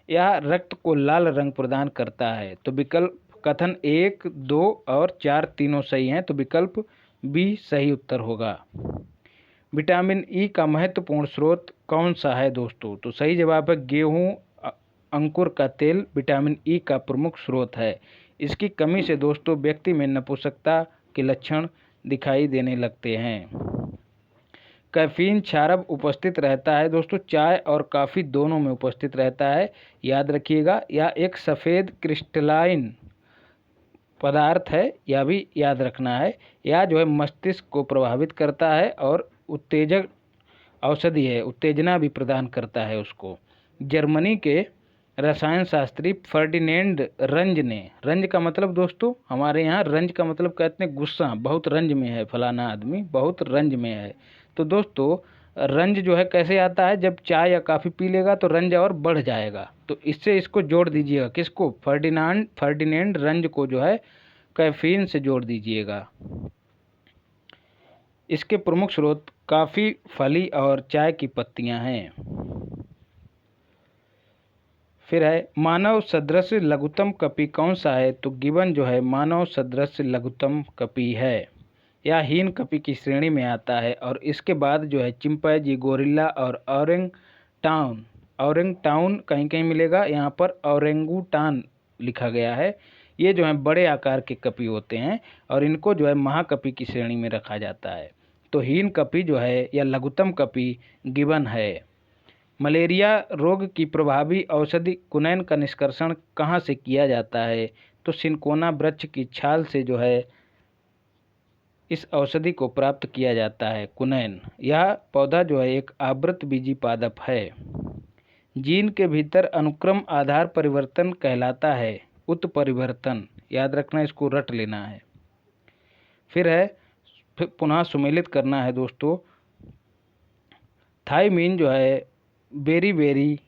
यह रक्त को लाल रंग प्रदान करता है। तो विकल्प कथन 1, 2 और 4 तीनों सही हैं, तो विकल्प B सही उत्तर होगा। विटामिन E का महत्वपूर्ण स्रोत कौन सा है दोस्तों? तो सही जवाब है गेहूं अंकुर का तेल विटामिन E का प्रमुख स्रोत है। इसकी कमी से दोस्तों व्यक्ति में नपुंसकता के लक्षण दिखाई देने लगते हैं। कैफीन क्षारक उपस्थित रहता है दोस्तों, चाय और कॉफ़ी दोनों में उपस्थित रहता है, याद रखिएगा। यह एक सफ़ेद क्रिस्टलाइन पदार्थ है, यह भी याद रखना है। यह जो है मस्तिष्क को प्रभावित करता है और उत्तेजक औषधि है, उत्तेजना भी प्रदान करता है उसको। जर्मनी के रसायन शास्त्री फर्डिनेंड रंज ने, रंज का मतलब दोस्तों हमारे यहाँ रंज का मतलब कहते हैं गुस्सा, बहुत रंज में है फलाना आदमी, बहुत रंज में है। तो दोस्तों रंज जो है कैसे आता है? जब चाय या कॉफ़ी पी लेगा तो रंज और बढ़ जाएगा। तो इससे इसको जोड़ दीजिएगा, किसको? फर्डिनेंड रंज को जो है कैफीन से जोड़ दीजिएगा। इसके प्रमुख स्रोत कॉफ़ी, फली और चाय की पत्तियां हैं। फिर है मानव सदृश लघुत्तम कपि कौन सा है? तो गिबन जो है मानव सदृश लघुत्तम कपि है। यह हीन कपि की श्रेणी में आता है और इसके बाद जो है चिंपैंजी, गोरिल्ला और औरंगटाउन कहीं कहीं मिलेगा, यहाँ पर औरंगुटान लिखा गया है। ये जो है बड़े आकार के कपि होते हैं और इनको जो है महाकपि की श्रेणी में रखा जाता है। तो हीन कपि जो है या लघुत्तम कपि गिबन है। मलेरिया रोग की प्रभावी औषधि कुनैन का निष्कर्षण कहाँ से किया जाता है? तो सिनकोना वृक्ष की छाल से जो है इस औषधि को प्राप्त किया जाता है, कुनैन। यह पौधा जो है एक आवृत बीजी पादप है। जीन के भीतर अनुक्रम आधार परिवर्तन कहलाता है उत्परिवर्तन, याद रखना, इसको रट लेना है। फिर पुनः सुमेलित करना है दोस्तों। थायमीन जो है बेरी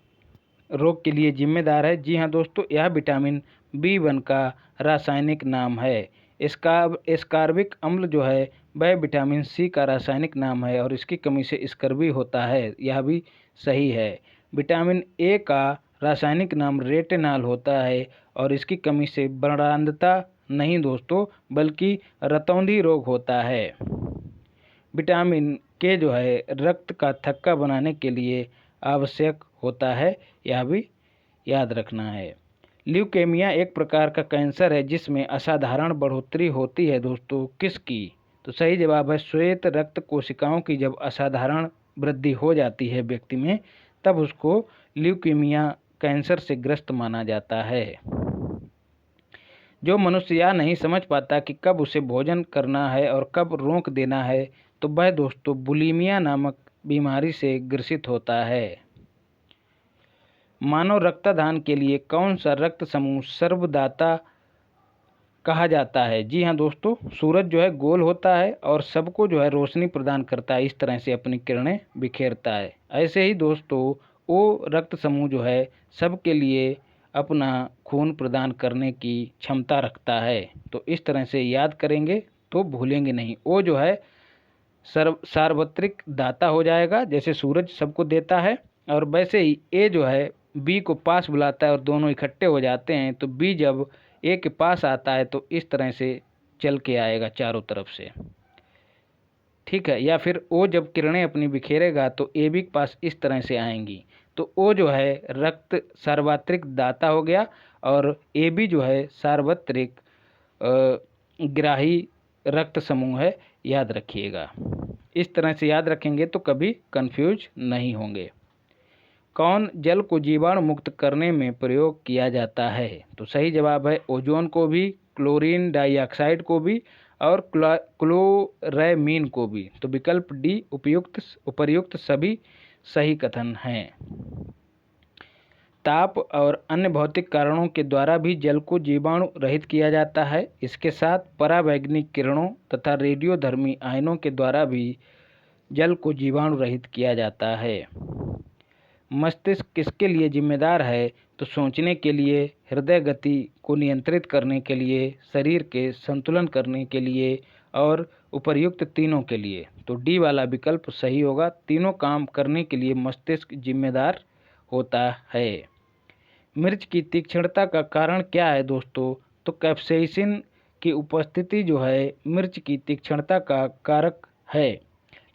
रोग के लिए जिम्मेदार है। जी हाँ दोस्तों, यह विटामिन B1 का रासायनिक नाम है। एस्कॉर्बिक अम्ल जो है वह विटामिन C का रासायनिक नाम है और इसकी कमी से स्कर्वी होता है, यह भी सही है। विटामिन A का रासायनिक नाम रेटिनॉल होता है और इसकी कमी से वर्णांधता नहीं दोस्तों, बल्कि रतौंधी रोग होता है। विटामिन K जो है रक्त का थक्का बनाने के लिए आवश्यक होता है, यह भी याद रखना है। ल्यूकेमिया एक प्रकार का कैंसर है जिसमें असाधारण बढ़ोतरी होती है दोस्तों, किसकी? तो सही जवाब है श्वेत रक्त कोशिकाओं की जब असाधारण वृद्धि हो जाती है व्यक्ति में, तब उसको ल्यूकेमिया कैंसर से ग्रस्त माना जाता है। जो मनुष्य यह नहीं समझ पाता कि कब उसे भोजन करना है और कब रोक देना है, तो वह दोस्तों बुलीमिया नामक बीमारी से ग्रसित होता है। मानव रक्तदान के लिए कौन सा रक्त समूह सर्वदाता कहा जाता है? जी हाँ दोस्तों, सूरज जो है गोल होता है और सबको जो है रोशनी प्रदान करता है, इस तरह से अपनी किरणें बिखेरता है। ऐसे ही दोस्तों वो रक्त समूह जो है सबके लिए अपना खून प्रदान करने की क्षमता रखता है। तो इस तरह से याद करेंगे तो भूलेंगे नहीं। वो जो है सार्वत्रिक दाता हो जाएगा, जैसे सूरज सबको देता है, और वैसे ही ए जो है बी को पास बुलाता है और दोनों इकट्ठे हो जाते हैं। तो बी जब ए के पास आता है तो इस तरह से चल के आएगा चारों तरफ से, ठीक है। या फिर ओ जब किरणें अपनी बिखेरेगा तो ए बी के पास इस तरह से आएंगी। तो ओ जो है रक्त सार्वत्रिक दाता हो गया और ए बी जो है सार्वत्रिक ग्राही रक्त समूह है, याद रखिएगा। इस तरह से याद रखेंगे तो कभी कंफ्यूज नहीं होंगे। कौन जल को जीवाणु मुक्त करने में प्रयोग किया जाता है? तो सही जवाब है ओजोन को भी, क्लोरीन डाइऑक्साइड को भी और क्लोरेमीन को भी। तो विकल्प डी उपर्युक्त सभी सही कथन हैं। ताप और अन्य भौतिक कारणों के द्वारा भी जल को जीवाणु रहित किया जाता है। इसके साथ परावैज्ञानिक किरणों तथा रेडियोधर्मी आयनों के द्वारा भी जल को जीवाणु रहित किया जाता है। मस्तिष्क किसके लिए जिम्मेदार है? तो सोचने के लिए, हृदय गति को नियंत्रित करने के लिए, शरीर के संतुलन करने के लिए और उपर्युक्त तीनों के लिए। तो डी वाला विकल्प सही होगा। तीनों काम करने के लिए मस्तिष्क जिम्मेदार होता है। मिर्च की तीक्ष्णता का कारण क्या है दोस्तों? तो कैप्साइसिन की उपस्थिति जो है मिर्च की तीक्ष्णता का कारक है।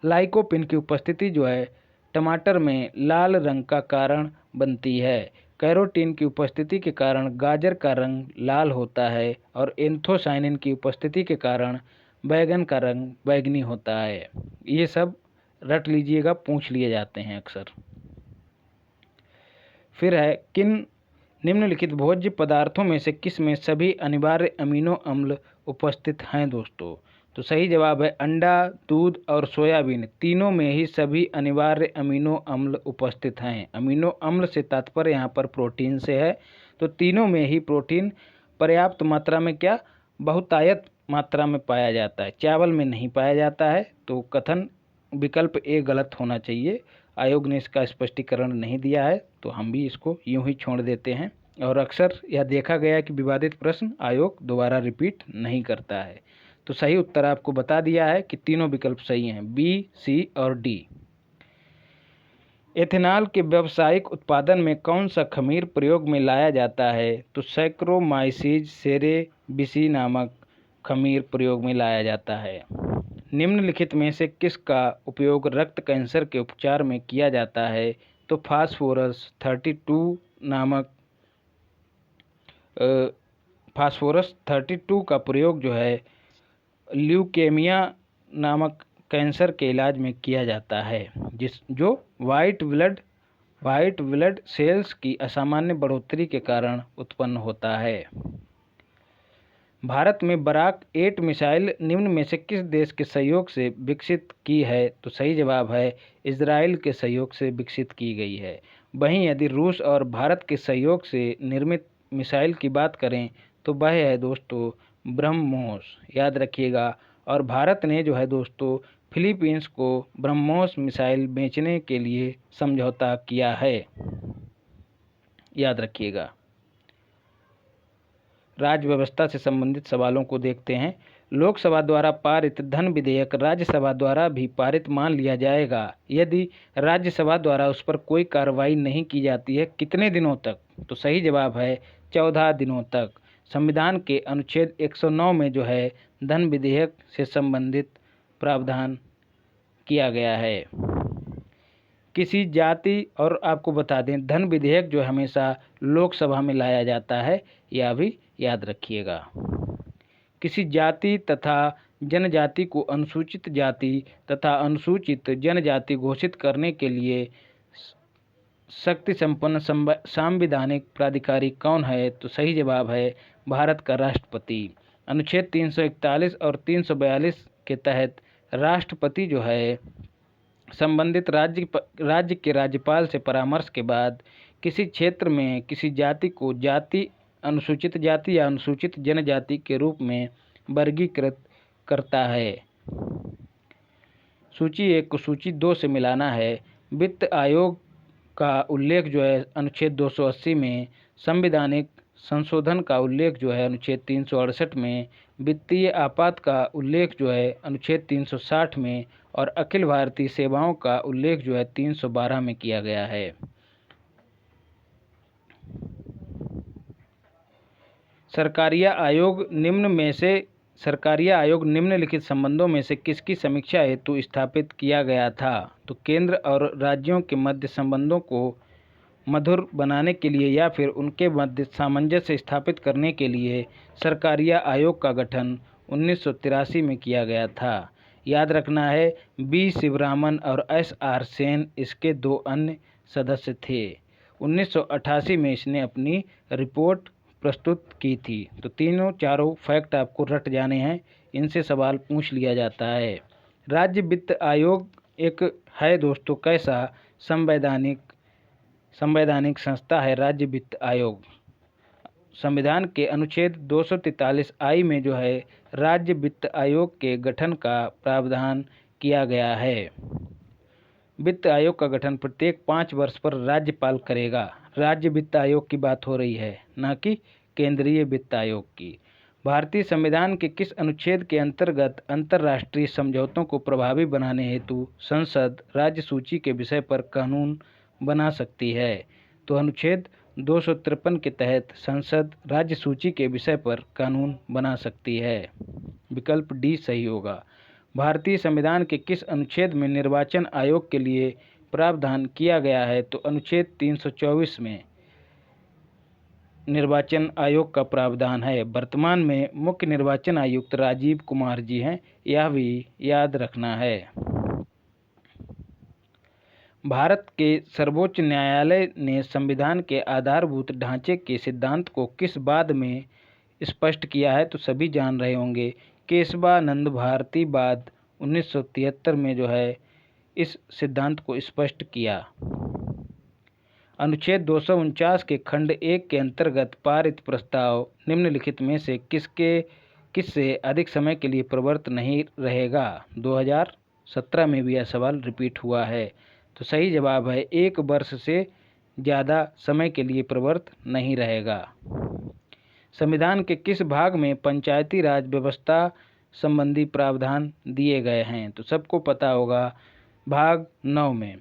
लाइकोपिन की उपस्थिति जो है टमाटर में लाल रंग का कारण बनती है। कैरोटीन की उपस्थिति के कारण गाजर का रंग लाल होता है और एंथोसाइनिन की उपस्थिति के कारण बैगन का रंग बैगनी होता है। ये सब रट लीजिएगा, पूछ लिए जाते हैं अक्सर। फिर है किन निम्नलिखित भोज्य पदार्थों में से किस में सभी अनिवार्य अमीनो अम्ल उपस्थित हैं दोस्तों? तो सही जवाब है अंडा, दूध और सोयाबीन, तीनों में ही सभी अनिवार्य अमीनो अम्ल उपस्थित हैं। अमीनो अम्ल से तात्पर्य यहाँ पर प्रोटीन से है। तो तीनों में ही प्रोटीन पर्याप्त मात्रा में क्या बहुतायत मात्रा में पाया जाता है, चावल में नहीं पाया जाता है। तो कथन विकल्प ए गलत होना चाहिए। आयोग ने इसका स्पष्टीकरण नहीं दिया है तो हम भी इसको यूं ही छोड़ देते हैं। और अक्सर यह देखा गया कि विवादित प्रश्न आयोग दोबारा रिपीट नहीं करता है। तो सही उत्तर आपको बता दिया है कि तीनों विकल्प सही हैं, बी, सी और डी। एथेनॉल के व्यावसायिक उत्पादन में कौन सा खमीर प्रयोग में लाया जाता है? तो सैक्रोमाइसीज सेरेबिसी नामक खमीर प्रयोग में लाया जाता है। निम्नलिखित में से किसका उपयोग रक्त कैंसर के उपचार में किया जाता है? तो फास्फोरस 32 का प्रयोग जो है ल्यूकेमिया नामक कैंसर के इलाज में किया जाता है, जो वाइट ब्लड सेल्स की असामान्य बढ़ोतरी के कारण उत्पन्न होता है। भारत में बराक 8 मिसाइल निम्न में से किस देश के सहयोग से विकसित की है? तो सही जवाब है इजराइल के सहयोग से विकसित की गई है। वहीं यदि रूस और भारत के सहयोग से निर्मित मिसाइल की बात करें तो वह है दोस्तों ब्रह्मोस, याद रखिएगा। और भारत ने जो है दोस्तों फिलीपींस को ब्रह्मोस मिसाइल बेचने के लिए समझौता किया है, याद रखिएगा। राज्य व्यवस्था से संबंधित सवालों को देखते हैं। लोकसभा द्वारा पारित धन विधेयक राज्यसभा द्वारा भी पारित मान लिया जाएगा यदि राज्यसभा द्वारा उस पर कोई कार्रवाई नहीं की जाती है कितने दिनों तक? तो सही जवाब है 14 दिनों तक। संविधान के अनुच्छेद 109 में जो है धन विधेयक से संबंधित प्रावधान किया गया है। किसी जाति, और आपको बता दें धन विधेयक जो हमेशा लोकसभा में लाया जाता है, यह भी याद रखिएगा। किसी जाति तथा जनजाति को अनुसूचित जाति तथा अनुसूचित जनजाति घोषित करने के लिए शक्ति संपन्न संवैधानिक प्राधिकारी कौन है? तो सही जवाब है भारत का राष्ट्रपति। अनुच्छेद 341 और 342 के तहत राष्ट्रपति जो है संबंधित राज्य के राज्यपाल से परामर्श के बाद किसी क्षेत्र में किसी जाति को अनुसूचित जाति या अनुसूचित जनजाति के रूप में वर्गीकृत करता है। सूची 1 को सूची 2 से मिलाना है। वित्त आयोग का उल्लेख जो है अनुच्छेद 280 में, संवैधानिक संशोधन का उल्लेख जो है अनुच्छेद 368 में, वित्तीय आपात का उल्लेख जो है अनुच्छेद 360 में, और अखिल भारतीय सेवाओं का उल्लेख जो है 312 में किया गया है। सरकारिया आयोग निम्नलिखित संबंधों में से किसकी समीक्षा हेतु स्थापित किया गया था? तो केंद्र और राज्यों के मध्य संबंधों को मधुर बनाने के लिए या फिर उनके मध्य सामंजस्य स्थापित करने के लिए सरकारिया आयोग का गठन 1983 में किया गया था। याद रखना है, बी शिवरामन और एस.आर. सेन इसके 2 अन्य सदस्य थे। 1988 में इसने अपनी रिपोर्ट प्रस्तुत की थी। तो चारों फैक्ट आपको रट जाने हैं, इनसे सवाल पूछ लिया जाता है। राज्य वित्त आयोग एक है दोस्तों कैसा? संवैधानिक संस्था है राज्य वित्त आयोग। संविधान के अनुच्छेद 243 आई में जो है राज्य वित्त आयोग के गठन का प्रावधान किया गया है। वित्त आयोग का गठन प्रत्येक 5 वर्ष पर राज्यपाल करेगा। राज्य वित्त आयोग की बात हो रही है, न कि केंद्रीय वित्त आयोग की। भारतीय संविधान के किस अनुच्छेद के अंतर्गत अंतर्राष्ट्रीय समझौतों को प्रभावी बनाने हेतु संसद राज्य सूची के विषय पर कानून बना सकती है? तो अनुच्छेद 253 के तहत संसद राज्य सूची के विषय पर कानून बना सकती है। विकल्प डी सही होगा। भारतीय संविधान के किस अनुच्छेद में निर्वाचन आयोग के लिए प्रावधान किया गया है? तो अनुच्छेद 324 में निर्वाचन आयोग का प्रावधान है। वर्तमान में मुख्य निर्वाचन आयुक्त राजीव कुमार जी हैं, यह भी याद रखना है। भारत के सर्वोच्च न्यायालय ने संविधान के आधारभूत ढांचे के सिद्धांत को किस बाद में स्पष्ट किया है? तो सभी जान रहे होंगे, केशवानंद भारती बाद 1973 में जो है इस सिद्धांत को स्पष्ट किया। अनुच्छेद 249 के खंड 1 के अंतर्गत पारित प्रस्ताव निम्नलिखित में से किससे अधिक समय के लिए प्रवर्त नहीं रहेगा? 2017 में भी यह सवाल रिपीट हुआ है। तो सही जवाब है 1 वर्ष से ज़्यादा समय के लिए प्रवर्त नहीं रहेगा। संविधान के किस भाग में पंचायती राज व्यवस्था संबंधी प्रावधान दिए गए हैं? तो सबको पता होगा, भाग 9 में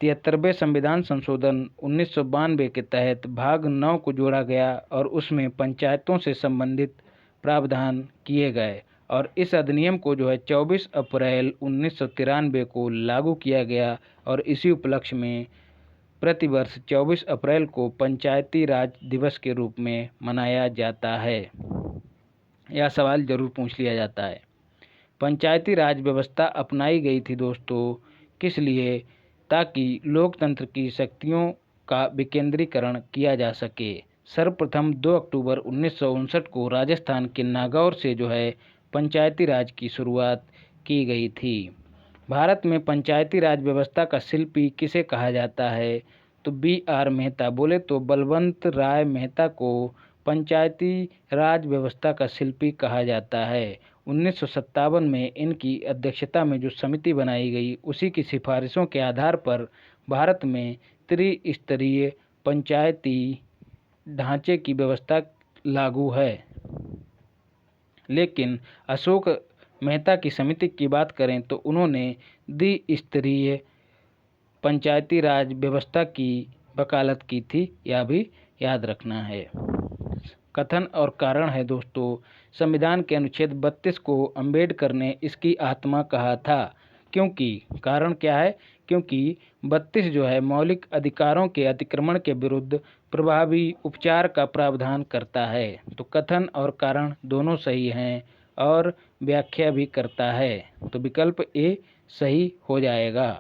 73वें संविधान संशोधन 1992 के तहत भाग 9 को जोड़ा गया और उसमें पंचायतों से संबंधित प्रावधान किए गए, और इस अधिनियम को जो है 24 अप्रैल 1993 को लागू किया गया, और इसी उपलक्ष्य में प्रतिवर्ष 24 अप्रैल को पंचायती राज दिवस के रूप में मनाया जाता है। यह सवाल जरूर पूछ लिया जाता है। पंचायती राज व्यवस्था अपनाई गई थी दोस्तों, किस लिए? ताकि लोकतंत्र की शक्तियों का विकेंद्रीकरण किया जा सके। सर्वप्रथम 2 अक्टूबर 1959 को राजस्थान के नागौर से जो है पंचायती राज की शुरुआत की गई थी। भारत में पंचायती राज व्यवस्था का शिल्पी किसे कहा जाता है? तो B.R. मेहता। बोले तो बलवंत राय मेहता को पंचायती राज व्यवस्था का शिल्पी कहा जाता है। 1957 में इनकी अध्यक्षता में जो समिति बनाई गई, उसी की सिफारिशों के आधार पर भारत में त्रिस्तरीय पंचायती ढांचे की व्यवस्था लागू है। लेकिन अशोक मेहता की समिति की बात करें तो उन्होंने द्विस्तरीय पंचायती राज व्यवस्था की वकालत की थी, यह भी याद रखना है। कथन और कारण है दोस्तों, संविधान के अनुच्छेद 32 को अंबेडकर ने इसकी आत्मा कहा था। क्योंकि कारण क्या है, क्योंकि 32 जो है मौलिक अधिकारों के अतिक्रमण के विरुद्ध प्रभावी उपचार का प्रावधान करता है। तो कथन और कारण दोनों सही हैं और व्याख्या भी करता है, तो विकल्प ए सही हो जाएगा।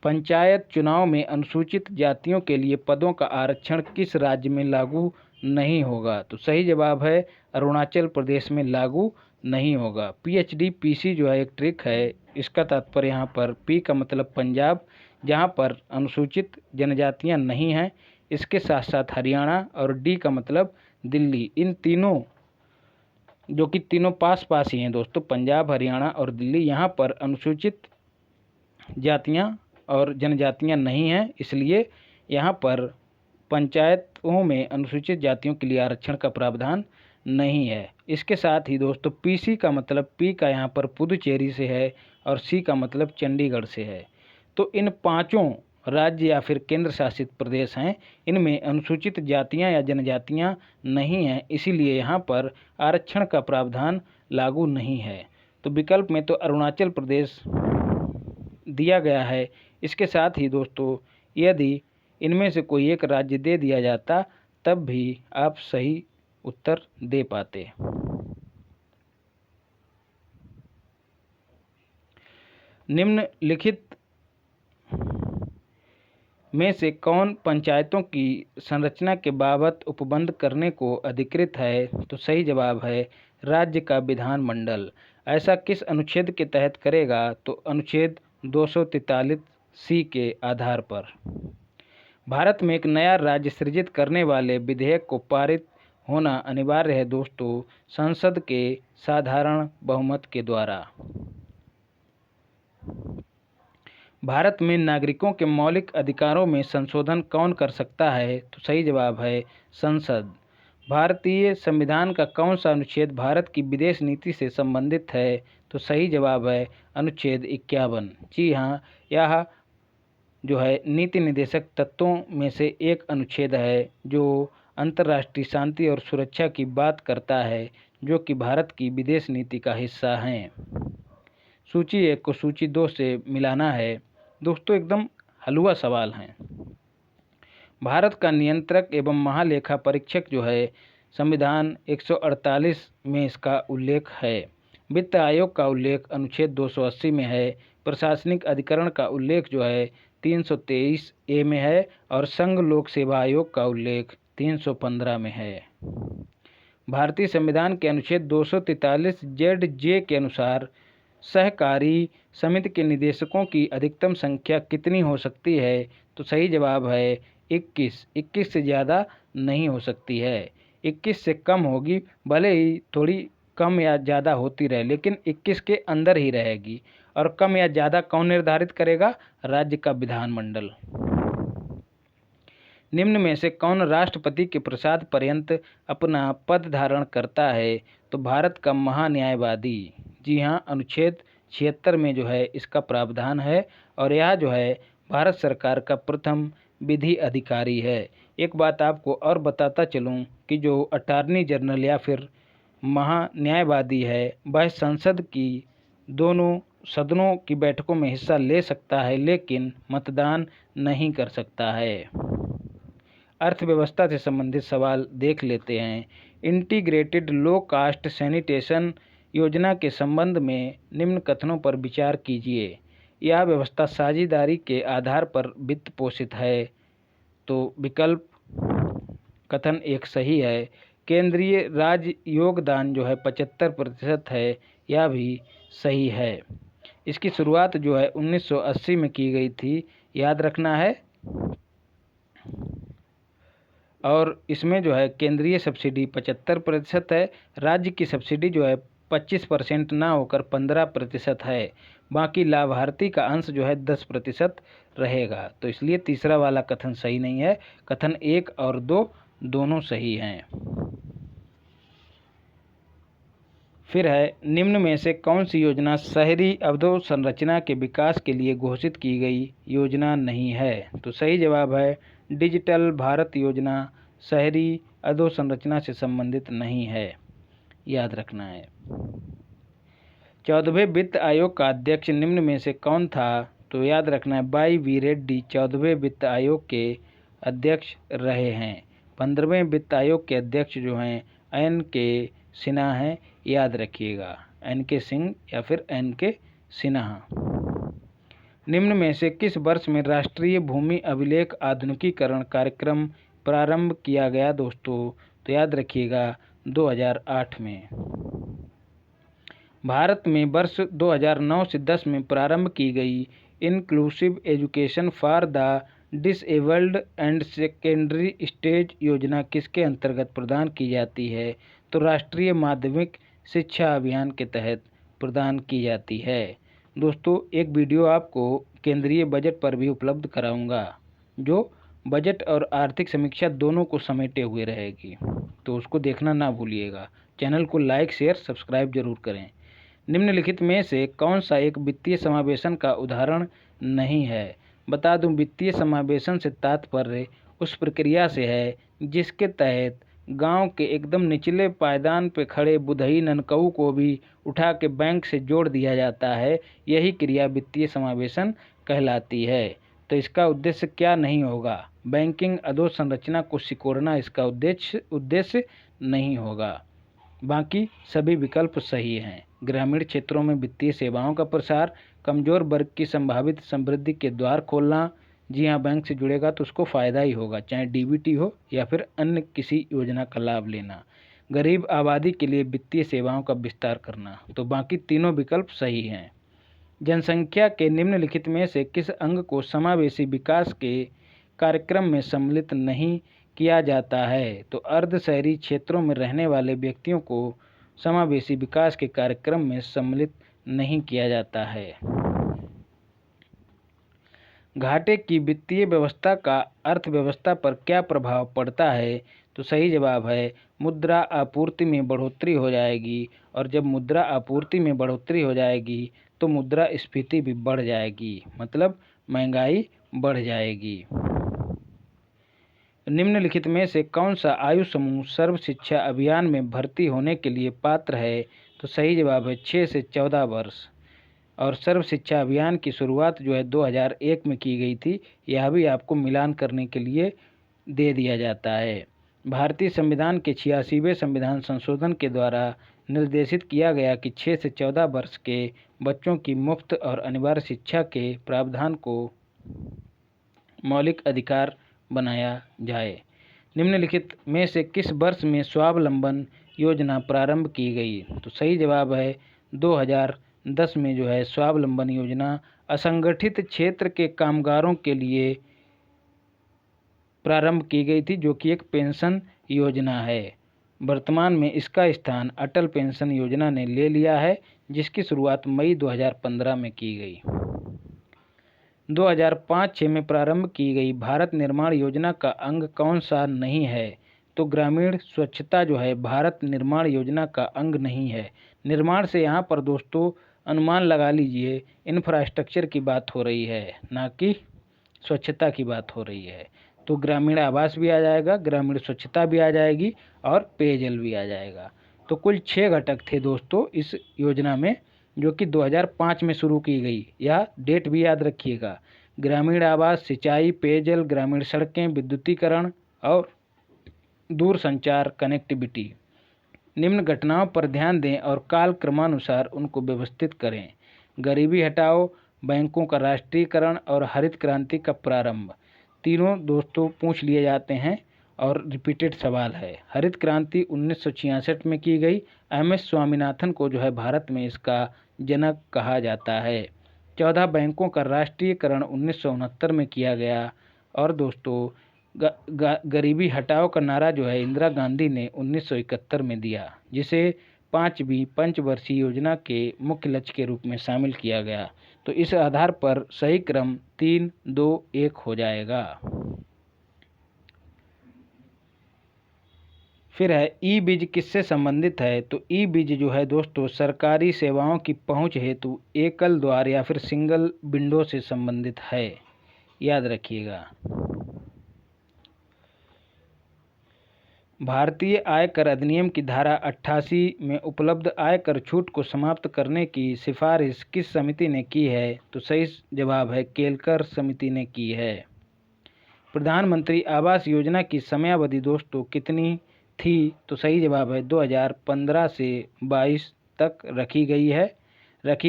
पंचायत चुनाव में अनुसूचित जातियों के लिए पदों का आरक्षण किस राज्य में लागू नहीं होगा, तो सही जवाब है अरुणाचल प्रदेश में लागू नहीं होगा। पीएचडी पीसी जो है एक ट्रिक है, इसका तात्पर्य यहाँ पर पी का मतलब पंजाब, जहाँ पर अनुसूचित जनजातियाँ नहीं हैं, इसके साथ साथ हरियाणा, और डी का मतलब दिल्ली। इन तीनों जो कि तीनों पास पास ही हैं दोस्तों, पंजाब, हरियाणा और दिल्ली, यहाँ पर अनुसूचित जातियाँ और जनजातियाँ नहीं हैं, इसलिए यहाँ पर पंचायतों में अनुसूचित जातियों के लिए आरक्षण का प्रावधान नहीं है। इसके साथ ही दोस्तों पीसी का मतलब पी का यहाँ पर पुदुचेरी से है और सी का मतलब चंडीगढ़ से है। तो इन पांचों राज्य या फिर केंद्र शासित प्रदेश हैं, इनमें अनुसूचित जातियां या जनजातियां नहीं हैं, इसीलिए यहाँ पर आरक्षण का प्रावधान लागू नहीं है। तो विकल्प में तो अरुणाचल प्रदेश दिया गया है। इसके साथ ही दोस्तों यदि इनमें से कोई एक राज्य दे दिया जाता तब भी आप सही उत्तर दे पाते। निम्नलिखित में से कौन पंचायतों की संरचना के बाबत उपबंध करने को अधिकृत है, तो सही जवाब है राज्य का विधानमंडल। ऐसा किस अनुच्छेद के तहत करेगा, तो अनुच्छेद 243 सी के आधार पर। भारत में एक नया राज्य सृजित करने वाले विधेयक को पारित होना अनिवार्य है दोस्तों संसद के साधारण बहुमत के द्वारा। भारत में नागरिकों के मौलिक अधिकारों में संशोधन कौन कर सकता है, तो सही जवाब है संसद। भारतीय संविधान का कौन सा अनुच्छेद भारत की विदेश नीति से संबंधित है, तो सही जवाब है अनुच्छेद 51। जी हाँ, यह जो है नीति निर्देशक तत्वों में से एक अनुच्छेद है जो अंतर्राष्ट्रीय शांति और सुरक्षा की बात करता है, जो कि भारत की विदेश नीति का हिस्सा हैं। सूची 1 को सूची 2 से मिलाना है दोस्तों, एकदम हलवा सवाल हैं। भारत का नियंत्रक एवं महालेखा परीक्षक जो है संविधान 148 में इसका उल्लेख है। वित्त आयोग का उल्लेख अनुच्छेद 280 में है। प्रशासनिक अधिकरण का उल्लेख जो है 323 ए में है और संघ लोक सेवा आयोग का उल्लेख 315 में है। भारतीय संविधान के अनुच्छेद 243 जेड जे के अनुसार सहकारी समिति के निदेशकों की अधिकतम संख्या कितनी हो सकती है, तो सही जवाब है 21। 21 से ज़्यादा नहीं हो सकती है, 21 से कम होगी, भले ही थोड़ी कम या ज़्यादा होती रहे लेकिन 21 के अंदर ही रहेगी। और कम या ज़्यादा कौन निर्धारित करेगा, राज्य का विधानमंडल। निम्न में से कौन राष्ट्रपति के प्रसाद पर्यंत अपना पद धारण करता है, तो भारत का महान्यायवादी। जी हाँ, अनुच्छेद 76 में जो है इसका प्रावधान है और यह जो है भारत सरकार का प्रथम विधि अधिकारी है। एक बात आपको और बताता चलूँ कि जो अटॉर्नी जनरल या फिर महान्यायवादी है वह संसद की दोनों सदनों की बैठकों में हिस्सा ले सकता है लेकिन मतदान नहीं कर सकता है। अर्थव्यवस्था से संबंधित सवाल देख लेते हैं। इंटीग्रेटेड लो कास्ट सैनिटेशन योजना के संबंध में निम्न कथनों पर विचार कीजिए। यह व्यवस्था साझेदारी के आधार पर वित्त पोषित है, तो विकल्प कथन एक सही है। केंद्रीय राज्य योगदान जो है 75% है, यह भी सही है। इसकी शुरुआत जो है 1980 में की गई थी, याद रखना है। और इसमें जो है केंद्रीय सब्सिडी 75% है, राज्य की सब्सिडी जो है 25% ना होकर 15% है, बाकी लाभार्थी का अंश जो है 10% रहेगा। तो इसलिए तीसरा वाला कथन सही नहीं है, कथन 1 और 2 दोनों सही हैं। फिर है निम्न में से कौन सी योजना शहरी अधोसंरचना के विकास के लिए घोषित की गई योजना नहीं है, तो सही जवाब है डिजिटल भारत योजना शहरी अधोसंरचना से संबंधित नहीं है, याद रखना है। 14वें वित्त आयोग का अध्यक्ष निम्न में से कौन था? तो याद रखना है वाई वी रेड्डी 14वें वित्त आयोग के अध्यक्ष रहे हैं। 15वें वित्त आयोग के अध्यक्ष जो हैं एन के सिन्हा हैं, याद रखिएगा, एन के सिंह या फिर एन के सिन्हा। निम्न में से किस वर्ष में राष्ट्रीय भूमि अभिलेख आधुनिकीकरण कार्यक्रम प्रारंभ किया गया दोस्तों? तो याद रखिएगा 2008 में। भारत में वर्ष 2009 से 10 में प्रारंभ की गई inclusive education for the disabled and secondary stage योजना किसके अंतर्गत प्रदान की जाती है? तो राष्ट्रीय माध्यमिक शिक्षा अभियान के तहत प्रदान की जाती है। दोस्तों एक वीडियो आपको केंद्रीय बजट पर भी उपलब्ध कराऊंगा जो बजट और आर्थिक समीक्षा दोनों को समेटे हुए रहेगी, तो उसको देखना ना भूलिएगा। चैनल को लाइक शेयर सब्सक्राइब जरूर करें। निम्नलिखित में से कौन सा एक वित्तीय समावेशन का उदाहरण नहीं है? बता दूं, वित्तीय समावेशन से तात्पर्य उस प्रक्रिया से है जिसके तहत गांव के एकदम निचले पायदान पर खड़े बुधई ननकऊ को भी उठा के बैंक से जोड़ दिया जाता है। यही क्रिया वित्तीय समावेशन कहलाती है। तो इसका उद्देश्य क्या नहीं होगा? बैंकिंग अधोसंरचना को सिकोड़ना इसका उद्देश्य नहीं होगा। बाकी सभी विकल्प सही हैं। ग्रामीण क्षेत्रों में वित्तीय सेवाओं का प्रसार, कमजोर वर्ग की संभावित समृद्धि के द्वार खोलना। जी हाँ, बैंक से जुड़ेगा तो उसको फ़ायदा ही होगा, चाहे डीबीटी हो या फिर अन्य किसी योजना का लाभ लेना। गरीब आबादी के लिए वित्तीय सेवाओं का विस्तार करना। तो बाकी तीनों विकल्प सही हैं। जनसंख्या के निम्नलिखित में से किस अंग को समावेशी विकास के कार्यक्रम में सम्मिलित नहीं किया जाता है? तो अर्ध शहरी क्षेत्रों में रहने वाले व्यक्तियों को समावेशी विकास के कार्यक्रम में सम्मिलित नहीं किया जाता है। घाटे की वित्तीय व्यवस्था का अर्थव्यवस्था पर क्या प्रभाव पड़ता है? तो सही जवाब है मुद्रा आपूर्ति में बढ़ोतरी हो जाएगी, और जब मुद्रा आपूर्ति में बढ़ोतरी हो जाएगी तो मुद्रा स्फीति भी बढ़ जाएगी, मतलब महंगाई बढ़ जाएगी। निम्नलिखित में से कौन सा आयु समूह सर्व शिक्षा अभियान में भर्ती होने के लिए पात्र है? तो सही जवाब है 6 से 14 वर्ष। और सर्व शिक्षा अभियान की शुरुआत जो है 2001 में की गई थी। यह भी आपको मिलान करने के लिए दे दिया जाता है। भारतीय संविधान के 86वें संविधान संशोधन के द्वारा निर्देशित किया गया कि 6 से 14 वर्ष के बच्चों की मुफ्त और अनिवार्य शिक्षा के प्रावधान को मौलिक अधिकार बनाया जाए। निम्नलिखित में से किस वर्ष में स्वावलंबन योजना प्रारंभ की गई? तो सही जवाब है 2010 में जो है स्वावलंबन योजना असंगठित क्षेत्र के कामगारों के लिए प्रारंभ की गई थी, जो कि एक पेंशन योजना है। वर्तमान में इसका स्थान अटल पेंशन योजना ने ले लिया है, जिसकी शुरुआत मई 2015 में की गई। 2005-06 में प्रारंभ की गई भारत निर्माण योजना का अंग कौन सा नहीं है? तो ग्रामीण स्वच्छता जो है भारत निर्माण योजना का अंग नहीं है। निर्माण से यहाँ पर दोस्तों अनुमान लगा लीजिए इंफ्रास्ट्रक्चर की बात हो रही है, ना कि स्वच्छता की बात हो रही है। तो ग्रामीण आवास भी आ जाएगा, ग्रामीण स्वच्छता भी आ जाएगी और पेयजल भी आ जाएगा। तो कुल 6 घटक थे दोस्तों इस योजना में, जो कि 2005 में शुरू की गई। यह डेट भी याद रखिएगा। ग्रामीण आवास, सिंचाई, पेयजल, ग्रामीण सड़कें, विद्युतीकरण और दूरसंचार कनेक्टिविटी। निम्न घटनाओं पर ध्यान दें और काल क्रमानुसार उनको व्यवस्थित करें। गरीबी हटाओ, बैंकों का राष्ट्रीयकरण और हरित क्रांति का प्रारंभ। तीनों दोस्तों पूछ लिए जाते हैं और रिपीटेड सवाल है। हरित क्रांति 1966 में की गई। एम.एस. स्वामीनाथन को जो है भारत में इसका जनक कहा जाता है। 14 बैंकों का राष्ट्रीयकरण 1969 में किया गया। और दोस्तों गरीबी हटाओ का नारा जो है इंदिरा गांधी ने 1971 में दिया, जिसे 5वीं पंचवर्षीय योजना के मुख्य लक्ष्य के रूप में शामिल किया गया। तो इस आधार पर सही क्रम 3, 2, 1 हो जाएगा। फिर है ई बीज किससे संबंधित है? तो ई बीज जो है दोस्तों सरकारी सेवाओं की पहुंच हेतु एकल द्वार या फिर सिंगल विंडो से संबंधित है, याद रखिएगा। भारतीय आयकर अधिनियम की धारा 88 में उपलब्ध आयकर छूट को समाप्त करने की सिफारिश किस समिति ने की है? तो सही जवाब है केलकर समिति ने की है। प्रधानमंत्री आवास योजना की समयावधि दोस्तों कितनी थी? तो सही जवाब है 2015 से 22 तक रखी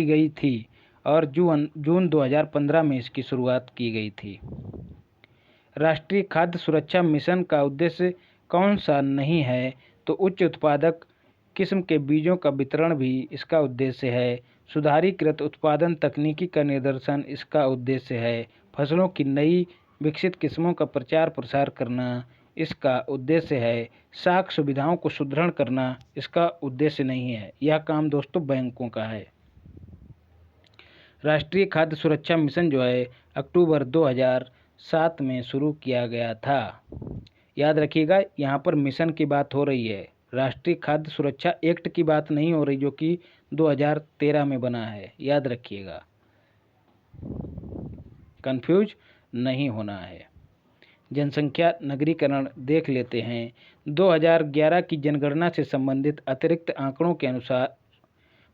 गई थी और जून 2015 में इसकी शुरुआत की गई थी। राष्ट्रीय खाद्य सुरक्षा मिशन का उद्देश्य कौन सा नहीं है? तो उच्च उत्पादक किस्म के बीजों का वितरण भी इसका उद्देश्य है। सुधारीकृत उत्पादन तकनीकी का निर्देशन इसका उद्देश्य है। फसलों की नई विकसित किस्मों का प्रचार प्रसार करना इसका उद्देश्य है। साख सुविधाओं को सुदृढ़ करना इसका उद्देश्य नहीं है। यह काम दोस्तों बैंकों का है। राष्ट्रीय खाद्य सुरक्षा मिशन जो है अक्टूबर 2007 में शुरू किया गया था। याद रखिएगा यहाँ पर मिशन की बात हो रही है, राष्ट्रीय खाद्य सुरक्षा एक्ट की बात नहीं हो रही जो कि 2013 में बना है। याद रखिएगा, कंफ्यूज नहीं होना है। जनसंख्या नगरीकरण देख लेते हैं। 2011 की जनगणना से संबंधित अतिरिक्त आंकड़ों के अनुसार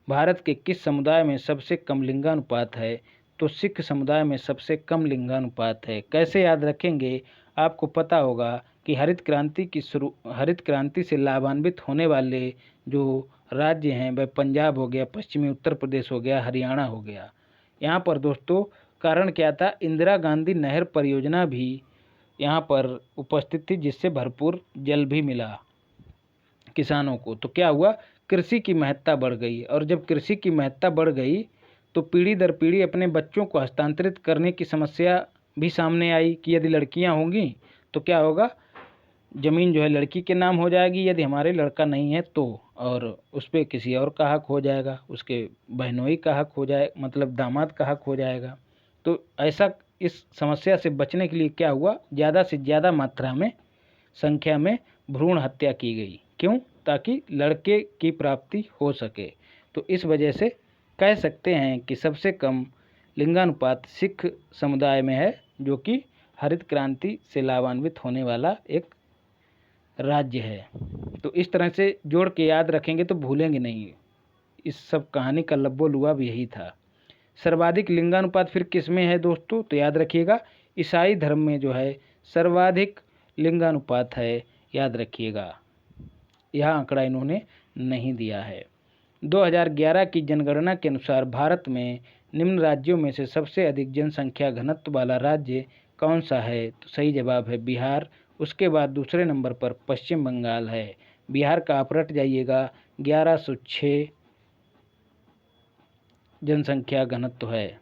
भारत के किस समुदाय में सबसे कम लिंगानुपात है? तो सिख समुदाय में सबसे कम लिंगानुपात है। कैसे याद रखेंगे? आपको पता होगा कि हरित क्रांति से लाभान्वित होने वाले जो राज्य हैं वह पंजाब हो गया, पश्चिमी उत्तर प्रदेश हो गया, हरियाणा हो गया। यहाँ पर दोस्तों कारण क्या था? इंदिरा गांधी नहर परियोजना भी यहाँ पर उपस्थित थी जिससे भरपूर जल भी मिला किसानों को। तो क्या हुआ? कृषि की महत्ता बढ़ गई और जब कृषि की महत्ता बढ़ गई तो पीढ़ी दर पीढ़ी अपने बच्चों को हस्तांतरित करने की समस्या भी सामने आई कि यदि लड़कियां होंगी तो क्या होगा? ज़मीन जो है लड़की के नाम हो जाएगी, यदि हमारे लड़का नहीं है तो, और उस पर किसी और का हक हो जाएगा, उसके बहनोई का हक हो जाए, मतलब दामाद का हक हो जाएगा। तो ऐसा इस समस्या से बचने के लिए क्या हुआ? ज़्यादा से ज़्यादा मात्रा में संख्या में भ्रूण हत्या की गई। क्यों? ताकि लड़के की प्राप्ति हो सके। तो इस वजह से कह सकते हैं कि सबसे कम लिंगानुपात सिख समुदाय में है जो कि हरित क्रांति से लाभान्वित होने वाला एक राज्य है। तो इस तरह से जोड़ के याद रखेंगे तो भूलेंगे नहीं। इस सब कहानी का लब्बो लुआ भी यही था। सर्वाधिक लिंगानुपात फिर किस में है दोस्तों? तो याद रखिएगा ईसाई धर्म में जो है सर्वाधिक लिंगानुपात है। याद रखिएगा, यह आंकड़ा इन्होंने नहीं दिया है। 2011 की जनगणना के अनुसार भारत में निम्न राज्यों में से सबसे अधिक जनसंख्या घनत्व वाला राज्य कौन सा है? तो सही जवाब है बिहार। उसके बाद दूसरे नंबर पर पश्चिम बंगाल है। बिहार का आप रट जाइएगा, 1106 जनसंख्या घनत्व है।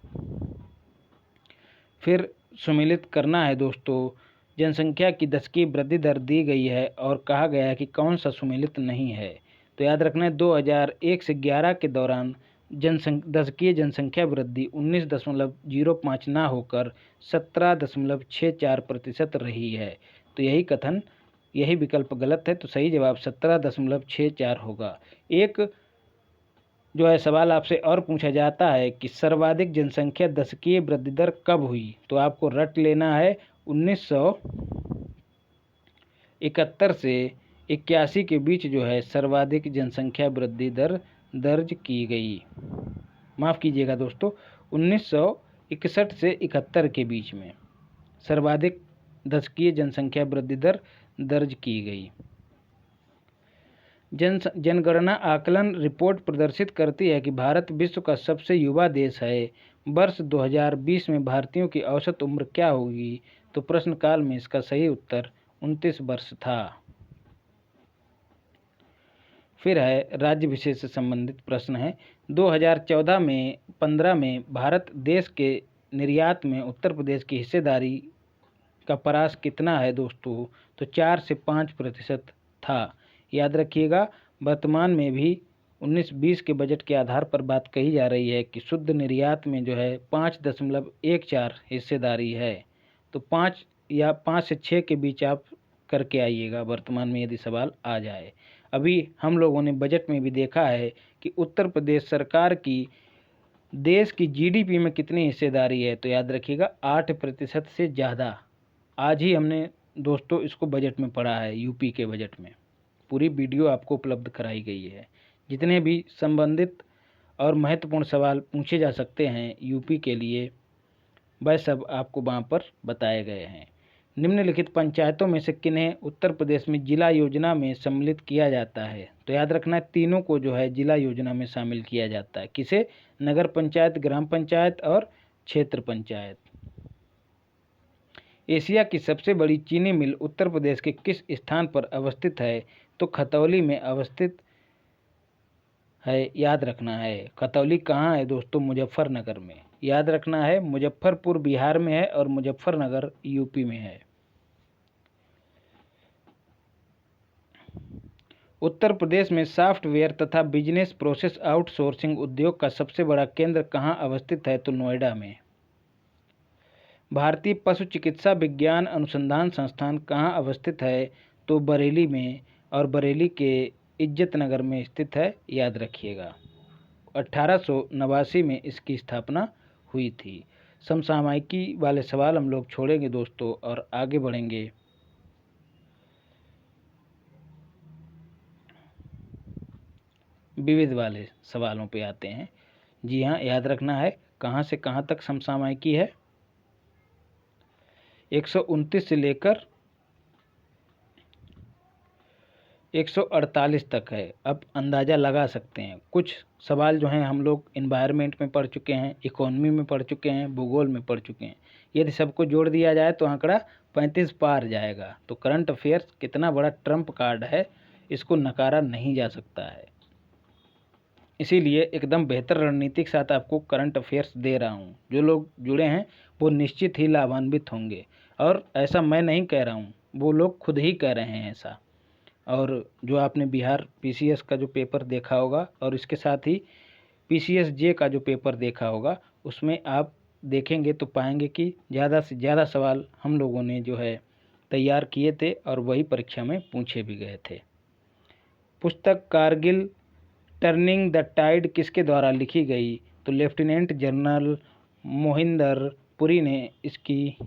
फिर सुमेलित करना है दोस्तों, जनसंख्या की दशकीय वृद्धि दर दी गई है और कहा गया है कि कौन सा सुमेलित नहीं है। तो याद रखना है 2001 से 11 के दौरान दशकीय जनसंख्या वृद्धि 19.05 ना होकर 17.64% रही है। तो यही विकल्प गलत है। तो सही जवाब 17.64 होगा। एक जो है सवाल आपसे और पूछा जाता है कि सर्वाधिक जनसंख्या दशकीय वृद्धि दर कब हुई? तो आपको रट लेना है 1971 से 81 के बीच जो है सर्वाधिक जनसंख्या वृद्धि दर दर्ज की गई। माफ़ कीजिएगा दोस्तों, 1961 से 71 के बीच में सर्वाधिक दशकीय जनसंख्या वृद्धि दर दर्ज की गई। जनगणना आकलन रिपोर्ट प्रदर्शित करती है कि भारत विश्व का सबसे युवा देश है। वर्ष 2020 में भारतीयों की औसत उम्र क्या होगी? तो प्रश्नकाल में इसका सही उत्तर 29 वर्ष था। फिर है राज्य विशेष से संबंधित प्रश्न है। 2014-15 में भारत देश के निर्यात में उत्तर प्रदेश की हिस्सेदारी का परास कितना है दोस्तों? तो 4 से 5% था। याद रखिएगा, वर्तमान में भी 19-20 के बजट के आधार पर बात कही जा रही है कि शुद्ध निर्यात में जो है 5.14 हिस्सेदारी है। तो 5 या 5 से 6 के बीच आप करके आइएगा वर्तमान में यदि सवाल आ जाए। अभी हम लोगों ने बजट में भी देखा है कि उत्तर प्रदेश सरकार की देश की जीडीपी में कितनी हिस्सेदारी है। तो याद रखिएगा 8% से ज़्यादा। आज ही हमने दोस्तों इसको बजट में पढ़ा है, यूपी के बजट में। पूरी वीडियो आपको उपलब्ध कराई गई है। जितने भी संबंधित और महत्वपूर्ण सवाल पूछे जा सकते हैं यूपी के लिए, वह सब आपको वहाँ पर बताए गए हैं। निम्नलिखित पंचायतों में से किन्हें उत्तर प्रदेश में जिला योजना में सम्मिलित किया जाता है? तो याद रखना है, तीनों को जो है जिला योजना में शामिल किया जाता है। किसे? नगर पंचायत, ग्राम पंचायत और क्षेत्र पंचायत। एशिया की सबसे बड़ी चीनी मिल उत्तर प्रदेश के किस स्थान पर अवस्थित है? तो खतौली में अवस्थित है। याद रखना है, खतौली कहाँ है दोस्तों? मुजफ्फरनगर में। याद रखना है, मुजफ्फरपुर बिहार में है और मुजफ्फरनगर यूपी में है। उत्तर प्रदेश में सॉफ्टवेयर तथा बिजनेस प्रोसेस आउटसोर्सिंग उद्योग का सबसे बड़ा केंद्र कहाँ अवस्थित है? तो नोएडा में। भारतीय पशु चिकित्सा विज्ञान अनुसंधान संस्थान कहाँ अवस्थित है? तो बरेली में, और बरेली के इज्जत नगर में स्थित है। याद रखिएगा। 1889 में इसकी स्थापना हुई थी। समसामयिकी वाले सवाल हम लोग छोड़ेंगे दोस्तों और आगे बढ़ेंगे। विविध वाले सवालों पे आते हैं। जी हाँ, याद रखना है, कहाँ से कहाँ तक समसामयिकी है? 129 से लेकर 148 तक है। अब अंदाज़ा लगा सकते हैं। कुछ सवाल जो हैं हम लोग इन्वायरमेंट में पढ़ चुके हैं, इकोनॉमी में पढ़ चुके हैं, भूगोल में पढ़ चुके हैं। यदि सबको जोड़ दिया जाए तो आंकड़ा 35 पार जाएगा। तो करंट अफेयर्स कितना बड़ा ट्रम्प कार्ड है, इसको नकारा नहीं जा सकता है। इसीलिए एकदम बेहतर रणनीति के साथ आपको करंट अफेयर्स दे रहा हूँ। जो लोग जुड़े हैं वो निश्चित ही लाभान्वित होंगे, और ऐसा मैं नहीं कह रहा हूँ, वो लोग खुद ही कह रहे हैं ऐसा। और जो आपने बिहार पीसीएस का जो पेपर देखा होगा और इसके साथ ही पीसीएस जे का जो पेपर देखा होगा, उसमें आप देखेंगे तो पाएंगे कि ज़्यादा से ज़्यादा सवाल हम लोगों ने जो है तैयार किए थे और वही परीक्षा में पूछे भी गए थे। पुस्तक कारगिल टर्निंग द टाइड किसके द्वारा लिखी गई? तो लेफ्टिनेंट जनरल मोहिंदर पुरी ने इसकी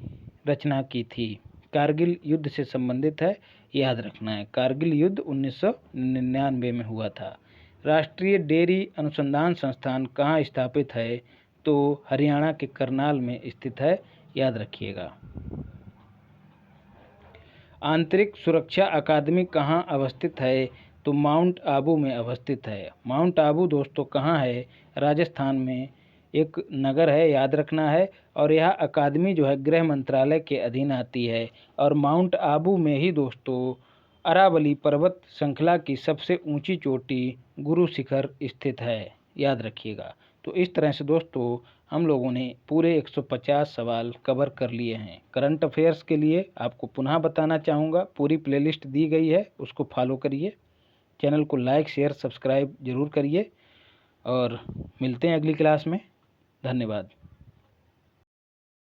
रचना की थी। कारगिल युद्ध से संबंधित है। याद रखना है, कारगिल युद्ध 1999 में हुआ था। राष्ट्रीय डेयरी अनुसंधान संस्थान कहाँ स्थापित है? तो हरियाणा के करनाल में स्थित है। याद रखिएगा। आंतरिक सुरक्षा अकादमी कहाँ अवस्थित है? तो माउंट आबू में अवस्थित है। माउंट आबू दोस्तों कहाँ है? राजस्थान में एक नगर है, याद रखना है। और यह अकादमी जो है गृह मंत्रालय के अधीन आती है। और माउंट आबू में ही दोस्तों अरावली पर्वत श्रृंखला की सबसे ऊंची चोटी गुरु शिखर स्थित है। याद रखिएगा। तो इस तरह से दोस्तों हम लोगों ने पूरे 150 सवाल कवर कर लिए हैं। करंट अफेयर्स के लिए आपको पुनः बताना चाहूँगा, पूरी प्लेलिस्ट दी गई है, उसको फॉलो करिए। चैनल को लाइक, शेयर, सब्सक्राइब जरूर करिए और मिलते हैं अगली क्लास में। धन्यवाद।